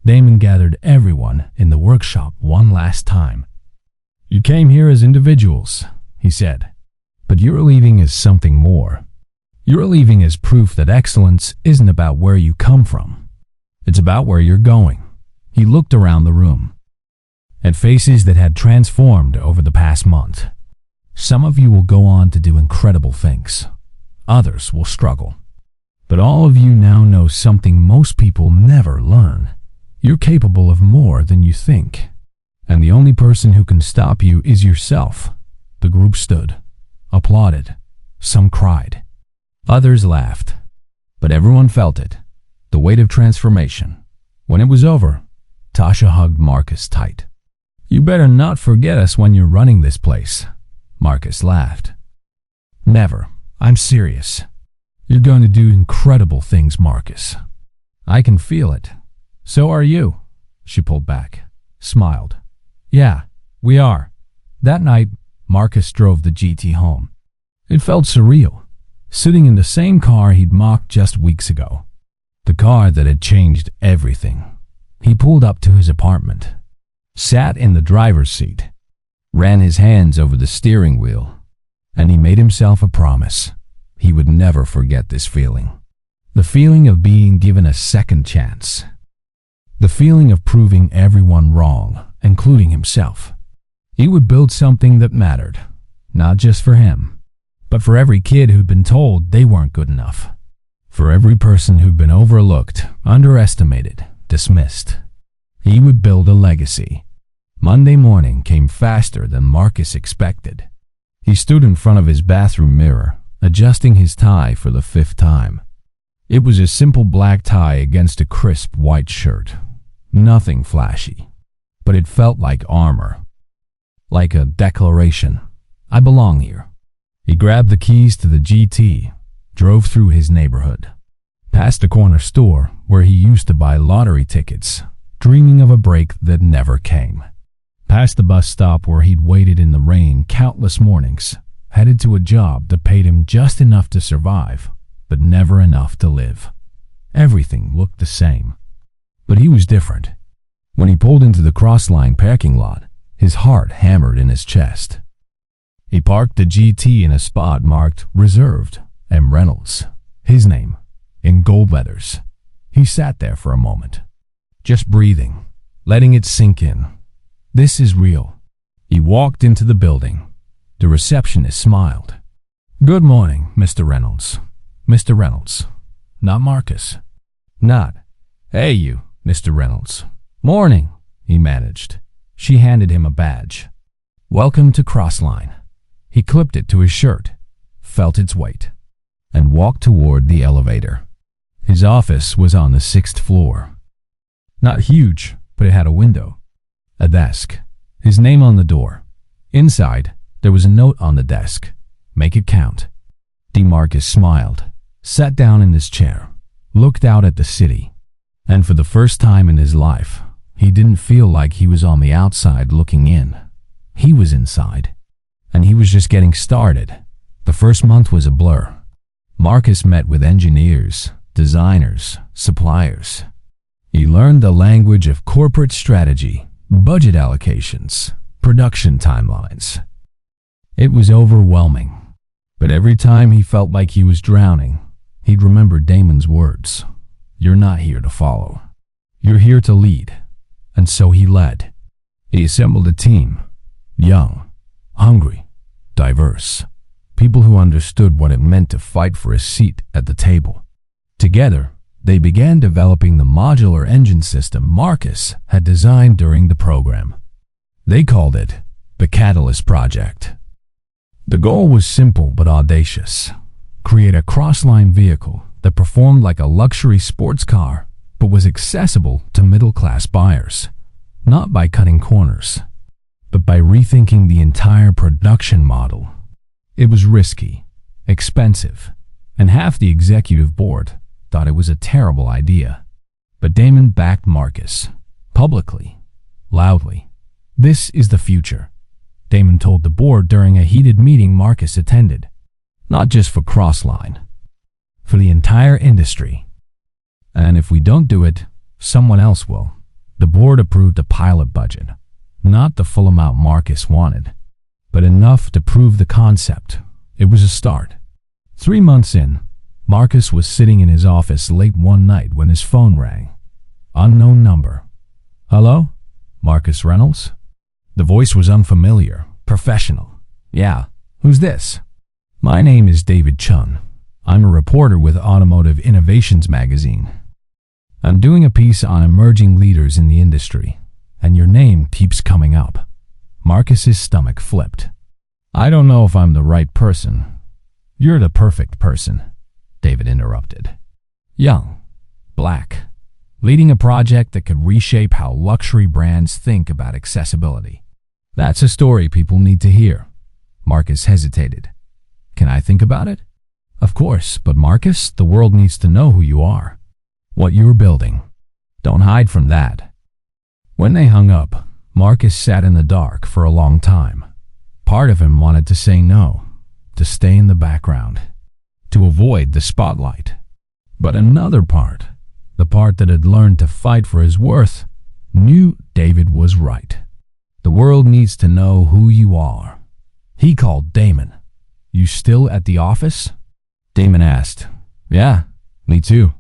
[SPEAKER 1] Damon gathered everyone in the workshop one last time. You came here as individuals, he said, but you're leaving as something more. You're leaving as proof that excellence isn't about where you come from. It's about where you're going. He looked around the room at faces that had transformed over the past month. Some of you will go on to do incredible things. Others will struggle. But all of you now know something most people never learn. You're capable of more than you think. And the only person who can stop you is yourself. The group stood, applauded. Some cried. Others laughed. But everyone felt it. The weight of transformation. When it was over, Tasha hugged Marcus tight. You better not forget us when you're running this place. Marcus laughed. Never. I'm serious. You're going to do incredible things, Marcus. I can feel it. So are you. She pulled back, smiled. Yeah, we are. That night, Marcus drove the GT home. It felt surreal, sitting in the same car he'd mocked just weeks ago. The car that had changed everything. He pulled up to his apartment, sat in the driver's seat, ran his hands over the steering wheel, and he made himself a promise. He would never forget this feeling. The feeling of being given a second chance. The feeling of proving everyone wrong, including himself. He would build something that mattered, not just for him, but for every kid who'd been told they weren't good enough. For every person who'd been overlooked, underestimated, dismissed. He would build a legacy. Monday morning came faster than Marcus expected. He stood in front of his bathroom mirror, adjusting his tie for the 5th time. It was a simple black tie against a crisp white shirt. Nothing flashy, but it felt like armor. Like a declaration. I belong here. He grabbed the keys to the GT, drove through his neighborhood, past a corner store where he used to buy lottery tickets, dreaming of a break that never came. Past the bus stop where he'd waited in the rain countless mornings, headed to a job that paid him just enough to survive, but never enough to live. Everything looked the same. But he was different. When he pulled into the CrossLine parking lot, his heart hammered in his chest. He parked the GT in a spot marked Reserved M. Reynolds, his name, in gold letters. He sat there for a moment, just breathing, letting it sink in. This is real. He walked into the building. The receptionist smiled. "Good morning, Mr. Reynolds." "Mr. Reynolds, not Marcus." "Not. Hey you, Mr. Reynolds." "Morning," he managed. She handed him a badge. "Welcome to CrossLine." He clipped it to his shirt, felt its weight, and walked toward the elevator. His office was on the 6th floor. Not huge, but it had a window, a desk, his name on the door. Inside, there was a note on the desk. "Make it count." Marcus smiled, sat down in his chair, looked out at the city, and for the first time in his life, he didn't feel like he was on the outside looking in. He was inside, and he was just getting started. The first month was a blur. Marcus met with engineers, designers, suppliers. He learned the language of corporate strategy, budget allocations, production timelines. It was overwhelming, but every time he felt like he was drowning, he'd remember Damon's words. "You're not here to follow. You're here to lead." And so he led. He assembled a team, young, hungry, diverse, people who understood what it meant to fight for a seat at the table. Together, they began developing the modular engine system Marcus had designed during the program. They called it the Catalyst Project. The goal was simple but audacious. Create a CrossLine vehicle that performed like a luxury sports car but was accessible to middle-class buyers, not by cutting corners, but by rethinking the entire production model. It was risky, expensive, and half the executive board thought it was a terrible idea. But Damon backed Marcus, publicly, loudly. "This is the future," Damon told the board during a heated meeting Marcus attended. "Not just for CrossLine, for the entire industry. And if we don't do it, someone else will." The board approved a pilot budget, not the full amount Marcus wanted, but enough to prove the concept. It was a start. 3 months in, Marcus was sitting in his office late one night when his phone rang. Unknown number. "Hello? Marcus Reynolds?" The voice was unfamiliar, professional. "Yeah, who's this?" "My name is David Chun. I'm a reporter with Automotive Innovations magazine. I'm doing a piece on emerging leaders in the industry, and your name keeps coming up." Marcus's stomach flipped. "I don't know if I'm the right person." "You're the perfect person," David interrupted. "Young, black, leading a project that could reshape how luxury brands think about accessibility. That's a story people need to hear." Marcus hesitated. "Can I think about it?" "Of course, but Marcus, the world needs to know who you are, what you're building. Don't hide from that." When they hung up, Marcus sat in the dark for a long time. Part of him wanted to say no, to stay in the background, to avoid the spotlight. But another part, the part that had learned to fight for his worth, knew David was right. The world needs to know who you are. He called Damon. "You still at the office?" Damon asked. "Yeah, me too."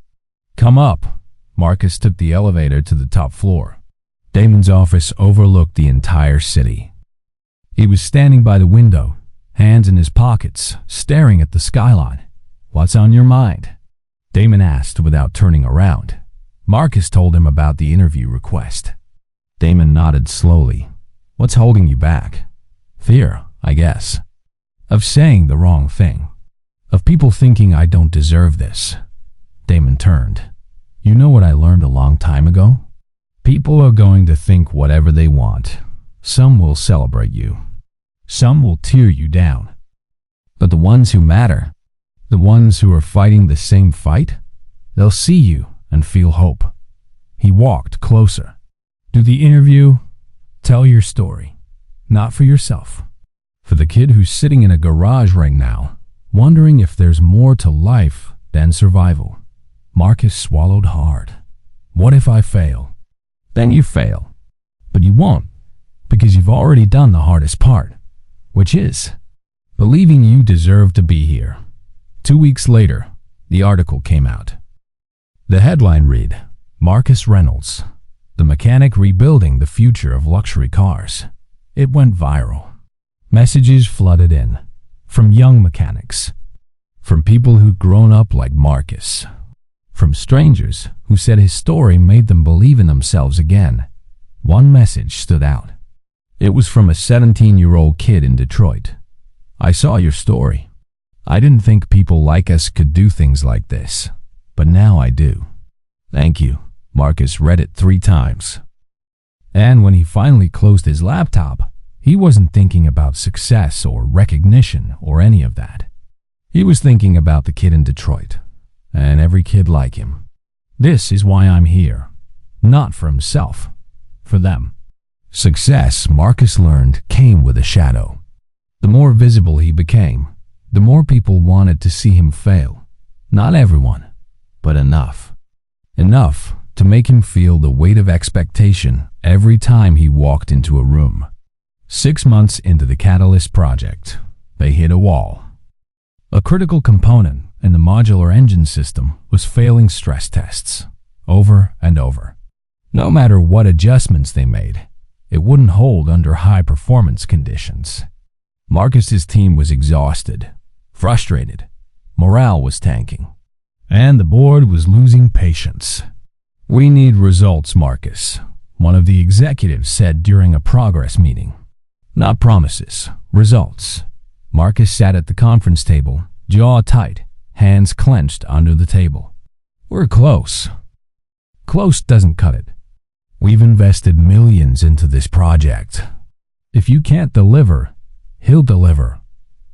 [SPEAKER 1] "Come up." Marcus took the elevator to the top floor. Damon's office overlooked the entire city. He was standing by the window, hands in his pockets, staring at the skyline. "What's on your mind?" Damon asked without turning around. Marcus told him about the interview request. Damon nodded slowly. "What's holding you back?" "Fear, I guess. Of saying the wrong thing. Of people thinking I don't deserve this." Damon turned. "You know what I learned a long time ago? People are going to think whatever they want. Some will celebrate you. Some will tear you down. But the ones who matter, the ones who are fighting the same fight, they'll see you and feel hope." He walked closer. "Do the interview. Tell your story. Not for yourself. For the kid who's sitting in a garage right now, wondering if there's more to life than survival." Marcus swallowed hard. "What if I fail?" then you fail. But you won't, because you've already done the hardest part, which is believing you deserve to be here. 2 weeks later, the article came out. The headline read, Marcus Reynolds, the mechanic rebuilding the future of luxury cars. It went viral. Messages flooded in, from young mechanics, from people who'd grown up like Marcus, from strangers who said his story made them believe in themselves again. One message stood out. It was from a 17-year-old kid in Detroit. I saw your story. I didn't think people like us could do things like this, but now I do. Thank you. Marcus read it 3 times. And when he finally closed his laptop, he wasn't thinking about success or recognition or any of that. He was thinking about the kid in Detroit, and every kid like him. This is why I'm here. Not for himself, for them. Success, Marcus learned, came with a shadow. The more visible he became, the more people wanted to see him fail. Not everyone, but enough. Enough to make him feel the weight of expectation every time he walked into a room. 6 months into the Catalyst project, they hit a wall. A critical component in the modular engine system was failing stress tests, over and over. No matter what adjustments they made, it wouldn't hold under high-performance conditions. Marcus's team was exhausted, frustrated, morale was tanking, and the board was losing patience. We need results, Marcus, one of the executives said during a progress meeting. Not promises, results. Marcus sat at the conference table, jaw tight, hands clenched under the table. We're close. Close doesn't cut it. We've invested millions into this project. If you can't deliver, he'll deliver,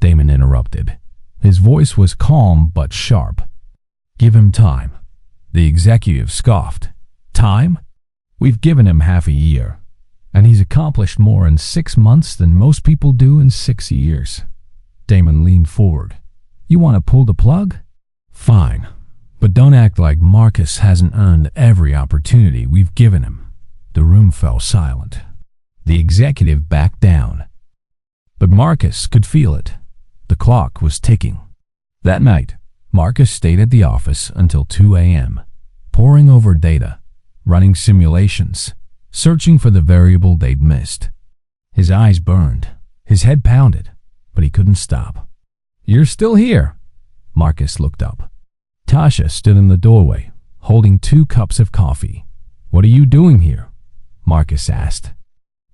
[SPEAKER 1] Damon interrupted. His voice was calm but sharp. Give him time. The executive scoffed. Time? We've given him half a year, and he's accomplished more in 6 months than most people do in 6 years. Damon leaned forward. You want to pull the plug? Fine, but don't act like Marcus hasn't earned every opportunity we've given him. The room fell silent. The executive backed down. But Marcus could feel it. The clock was ticking. That night, Marcus stayed at the office until 2 a.m., poring over data, running simulations, searching for the variable they'd missed. His eyes burned, his head pounded, but he couldn't stop. You're still here? Marcus looked up. Tasha stood in the doorway, holding 2 cups of coffee. What are you doing here? Marcus asked.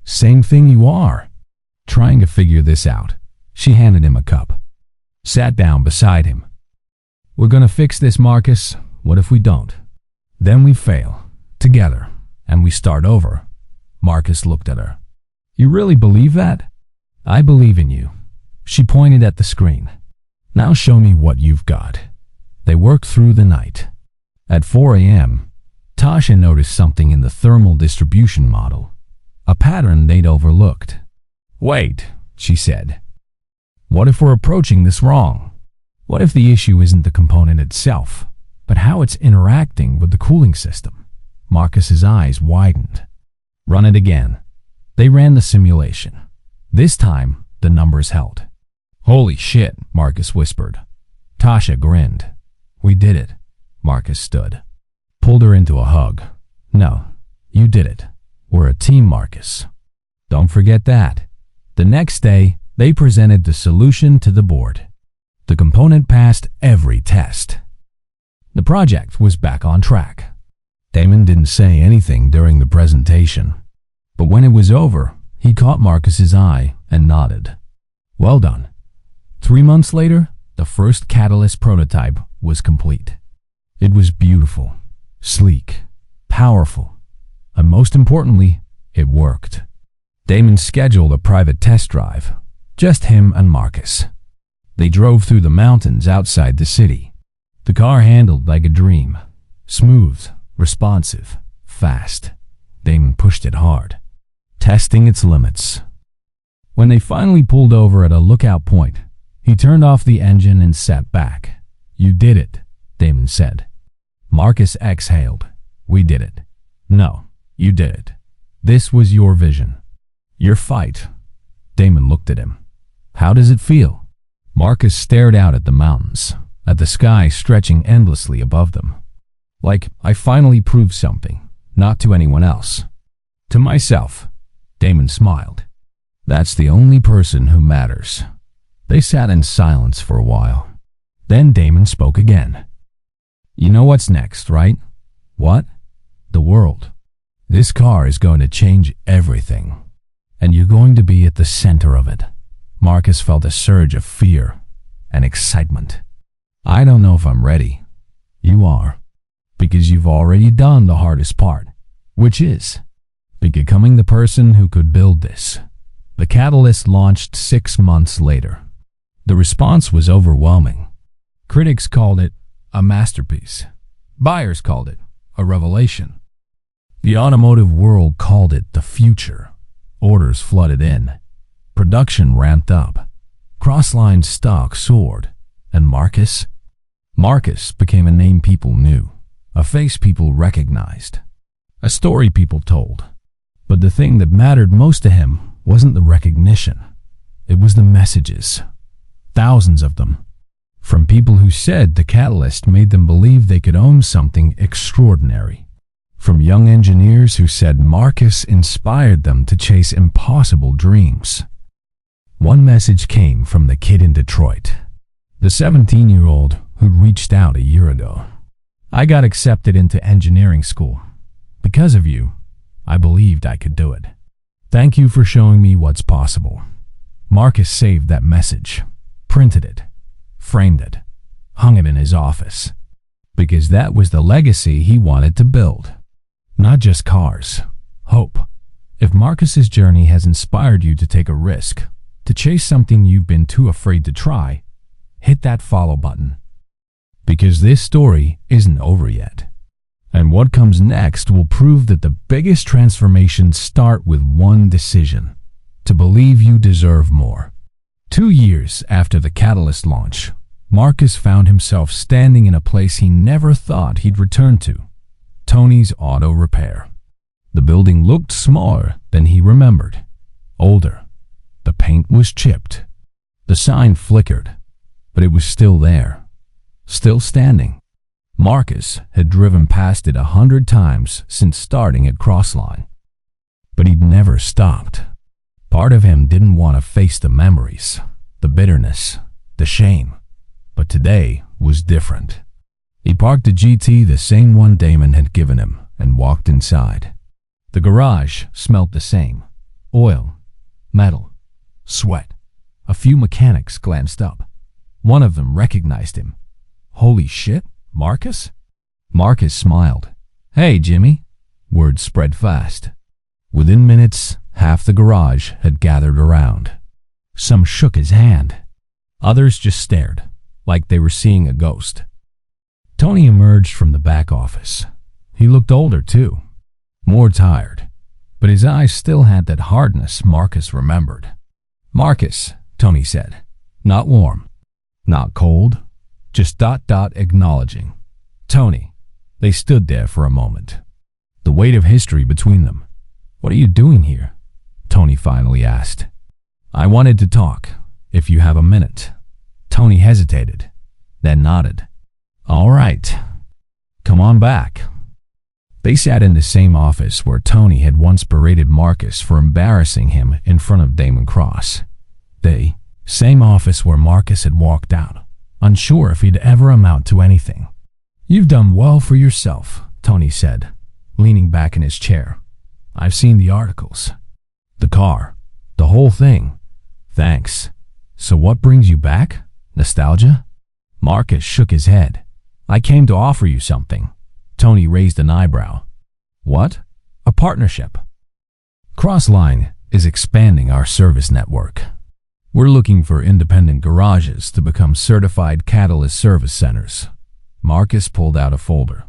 [SPEAKER 1] Same thing you are. Trying to figure this out. She handed him a cup. Sat down beside him. We're gonna fix this, Marcus. What if we don't? Then we fail, together, and we start over. Marcus looked at her. You really believe that? I believe in you. She pointed at the screen. Now show me what you've got. They worked through the night. At 4 a.m., Tasha noticed something in the thermal distribution model, a pattern they'd overlooked. Wait, she said. What if we're approaching this wrong? What if the issue isn't the component itself, but how it's interacting with the cooling system? Marcus's eyes widened. Run it again. They ran the simulation. This time, the numbers held. Holy shit, Marcus whispered. Tasha grinned. We did it. Marcus stood. Pulled her into a hug. No, you did it. We're a team, Marcus. Don't forget that. The next day, they presented the solution to the board. The component passed every test. The project was back on track. Damon didn't say anything during the presentation, but when it was over, he caught Marcus's eye and nodded. Well done. 3 months later, the first Catalyst prototype was complete. It was beautiful, sleek, powerful, and most importantly, it worked. Damon scheduled a private test drive, just him and Marcus. They drove through the mountains outside the city. The car handled like a dream, smooth, responsive, fast. Damon pushed it hard, testing its limits. When they finally pulled over at a lookout point, he turned off the engine and sat back. You did it, Damon said. Marcus exhaled. We did it. No, You did it. This was your vision. Your fight. Damon looked at him. How does it feel? Marcus stared out at the mountains, at the sky stretching endlessly above them. Like, I finally proved something, not to anyone else. To myself. Damon smiled. That's the only person who matters. They sat in silence for a while. Then Damon spoke again. You know what's next, right? What? The world. This car is going to change everything. And you're going to be at the center of it. Marcus felt a surge of fear and excitement. I don't know if I'm ready. You are. Because you've already done the hardest part, which is becoming the person who could build this. The Catalyst launched 6 months later. The response was overwhelming. Critics called it a masterpiece. Buyers called it a revelation. The automotive world called it the future. Orders flooded in. Production ramped up. CrossLine stock soared. And Marcus? Marcus became a name people knew, a face people recognized, a story people told. But the thing that mattered most to him wasn't the recognition. It was the messages. Thousands of them. From people who said the Catalyst made them believe they could own something extraordinary. From young engineers who said Marcus inspired them to chase impossible dreams. One message came from the kid in Detroit, the 17-year-old who'd reached out a year ago. I got accepted into engineering school. Because of you, I believed I could do it. Thank you for showing me what's possible. Marcus saved that message, printed it, framed it, hung it in his office. Because that was the legacy he wanted to build. Not just cars, hope. If Marcus's journey has inspired you to take a risk, to chase something you've been too afraid to try, hit that follow button. Because this story isn't over yet. And what comes next will prove that the biggest transformations start with one decision: to believe you deserve more. 2 years after the Catalyst launch, Marcus found himself standing in a place he never thought he'd return to: Tony's Auto Repair. The building looked smaller than he remembered, older. The paint was chipped. The sign flickered, but it was still there, still standing. Marcus had driven past it 100 times since starting at CrossLine, but he'd never stopped. Part of him didn't want to face the memories, the bitterness, the shame, but today was different. He parked the GT, the same one Damon had given him, and walked inside. The garage smelled the same: oil, metal, sweat. A few mechanics glanced up. One of them recognized him. Holy shit, Marcus? Marcus smiled. Hey, Jimmy. Word spread fast. Within minutes, half the garage had gathered around. Some shook his hand. Others just stared, like they were seeing a ghost. Tony emerged from the back office. He looked older, too. More tired. But his eyes still had that hardness Marcus remembered. Marcus, Tony said. Not warm. Not cold. Just ... acknowledging. Tony. They stood there for a moment. The weight of history between them. What are you doing here? Tony finally asked. I wanted to talk, if you have a minute. Tony hesitated, then nodded. All right. Come on back. They sat in the same office where Tony had once berated Marcus for embarrassing him in front of Damon Cross. Same office where Marcus had walked out, unsure if he'd ever amount to anything. You've done well for yourself, Tony said, leaning back in his chair. I've seen the articles. The car. The whole thing. Thanks. So what brings you back? Nostalgia? Marcus shook his head. I came to offer you something. Tony raised an eyebrow. What? A partnership. CrossLine is expanding our service network. We're looking for independent garages to become certified Catalyst service centers. Marcus pulled out a folder,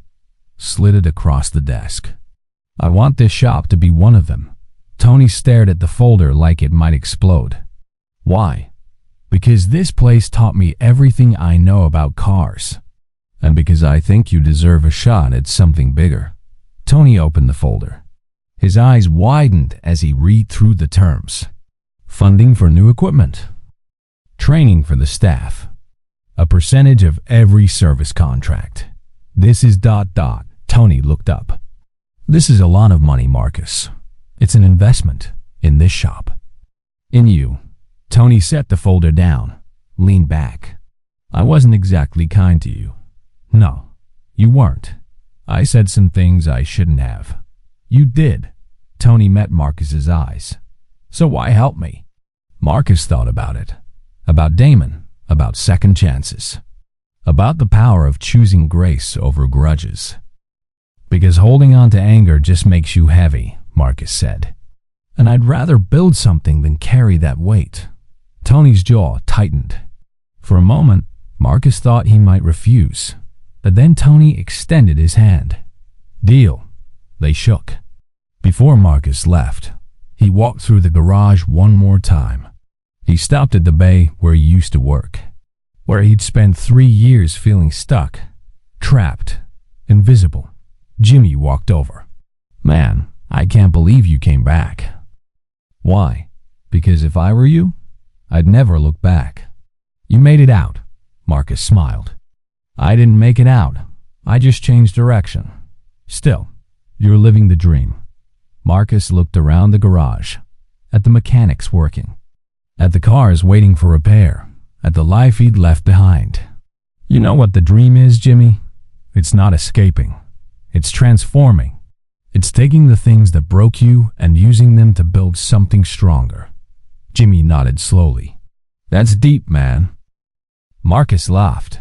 [SPEAKER 1] slid it across the desk. I want this shop to be one of them. Tony stared at the folder like it might explode. Why? Because this place taught me everything I know about cars. And because I think you deserve a shot at something bigger. Tony opened the folder. His eyes widened as he read through the terms. Funding for new equipment. Training for the staff. A percentage of every service contract. This is ... Tony looked up. This is a lot of money, Marcus. It's an investment in this shop. In you. Tony set the folder down, leaned back. I wasn't exactly kind to you. No, you weren't. I said some things I shouldn't have. You did. Tony met Marcus's eyes. So why help me? Marcus thought about it. About Damon. About second chances. About the power of choosing grace over grudges. Because holding on to anger just makes you heavy, Marcus said. And I'd rather build something than carry that weight. Tony's jaw tightened. For a moment, Marcus thought he might refuse. But then Tony extended his hand. Deal. They shook. Before Marcus left, he walked through the garage one more time. He stopped at the bay where he used to work, where he'd spent 3 years feeling stuck, trapped, invisible. Jimmy walked over. Man, I can't believe you came back. Why? Because if I were you, I'd never look back. You made it out, Marcus smiled. I didn't make it out. I just changed direction. Still, you're living the dream. Marcus looked around the garage, at the mechanics working, at the cars waiting for repair, at the life he'd left behind. You know what the dream is, Jimmy? It's not escaping. It's transforming. It's taking the things that broke you and using them to build something stronger. Jimmy nodded slowly. That's deep, man. Marcus laughed.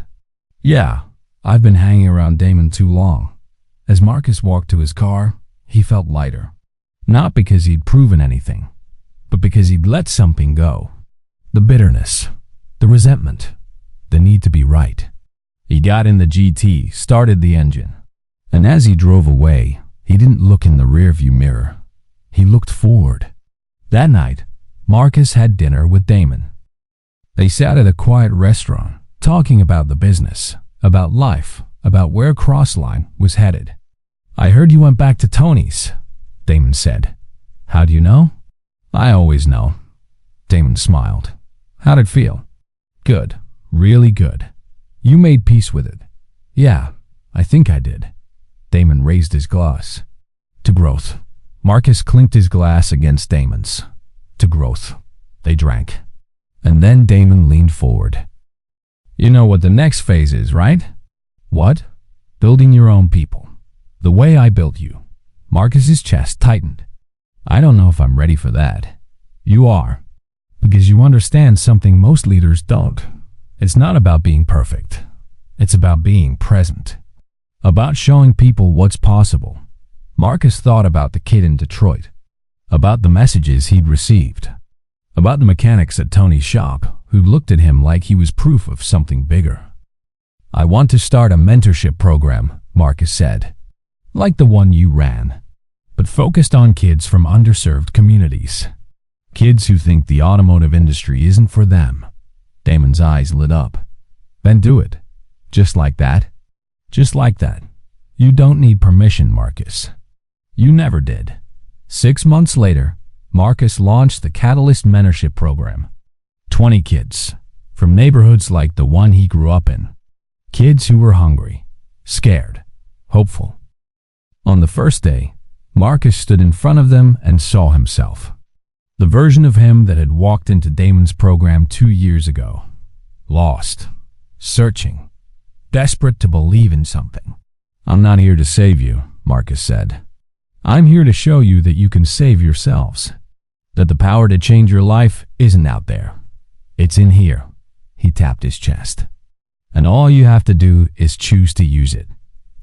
[SPEAKER 1] Yeah, I've been hanging around Damon too long. As Marcus walked to his car, he felt lighter. Not because he'd proven anything, but because he'd let something go. The bitterness, the resentment, the need to be right. He got in the GT, started the engine, and as he drove away, he didn't look in the rearview mirror. He looked forward. That night, Marcus had dinner with Damon. They sat at a quiet restaurant, talking about the business, about life, about where CrossLine was headed. I heard you went back to Tony's, Damon said. How do you know? I always know. Damon smiled. How'd it feel? Good. Really good. You made peace with it. Yeah, I think I did. Damon raised his glass. To growth. Marcus clinked his glass against Damon's. To growth. They drank. And then Damon leaned forward. You know what the next phase is, right? What? Building your own people. The way I built you. Marcus's chest tightened. I don't know if I'm ready for that. You are. Because you understand something most leaders don't. It's not about being perfect. It's about being present. About showing people what's possible. Marcus thought about the kid in Detroit. About the messages he'd received. About the mechanics at Tony's shop who looked at him like he was proof of something bigger. I want to start a mentorship program, Marcus said. Like the one you ran, but focused on kids from underserved communities. Kids who think the automotive industry isn't for them. Damon's eyes lit up. Then do it. Just like that. Just like that. You don't need permission, Marcus. You never did. 6 months later, Marcus launched the Catalyst Mentorship program. 20 kids, from neighborhoods like the one he grew up in. Kids who were hungry, scared, hopeful. On the first day, Marcus stood in front of them and saw himself. The version of him that had walked into Damon's program 2 years ago. Lost, searching, desperate to believe in something. I'm not here to save you, Marcus said. I'm here to show you that you can save yourselves. That the power to change your life isn't out there. It's in here. He tapped his chest. And all you have to do is choose to use it.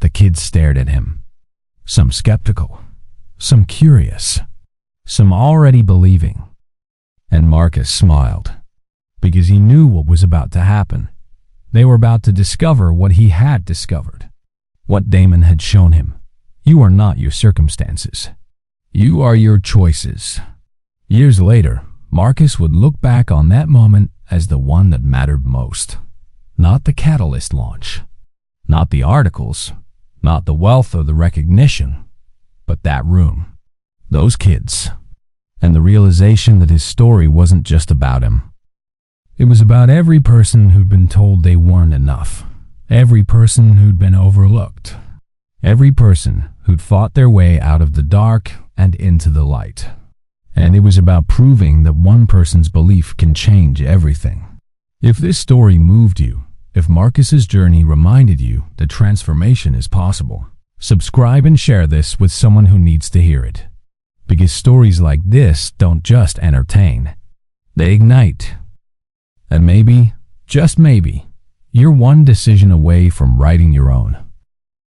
[SPEAKER 1] The kids stared at him. Some skeptical, some curious, some already believing. And Marcus smiled, because he knew what was about to happen. They were about to discover what he had discovered, what Damon had shown him. You are not your circumstances. You are your choices. Years later, Marcus would look back on that moment as the one that mattered most. Not the Catalyst launch, not the articles, not the wealth or the recognition, but that room. those kids, and the realization that his story wasn't just about him. It was about every person who'd been told they weren't enough, every person who'd been overlooked, every person who'd fought their way out of the dark and into the light. And it was about proving that one person's belief can change everything. If this story moved you, if Marcus's journey reminded you that transformation is possible, subscribe and share this with someone who needs to hear it. Because stories like this don't just entertain, they ignite. And maybe, just maybe, you're one decision away from writing your own.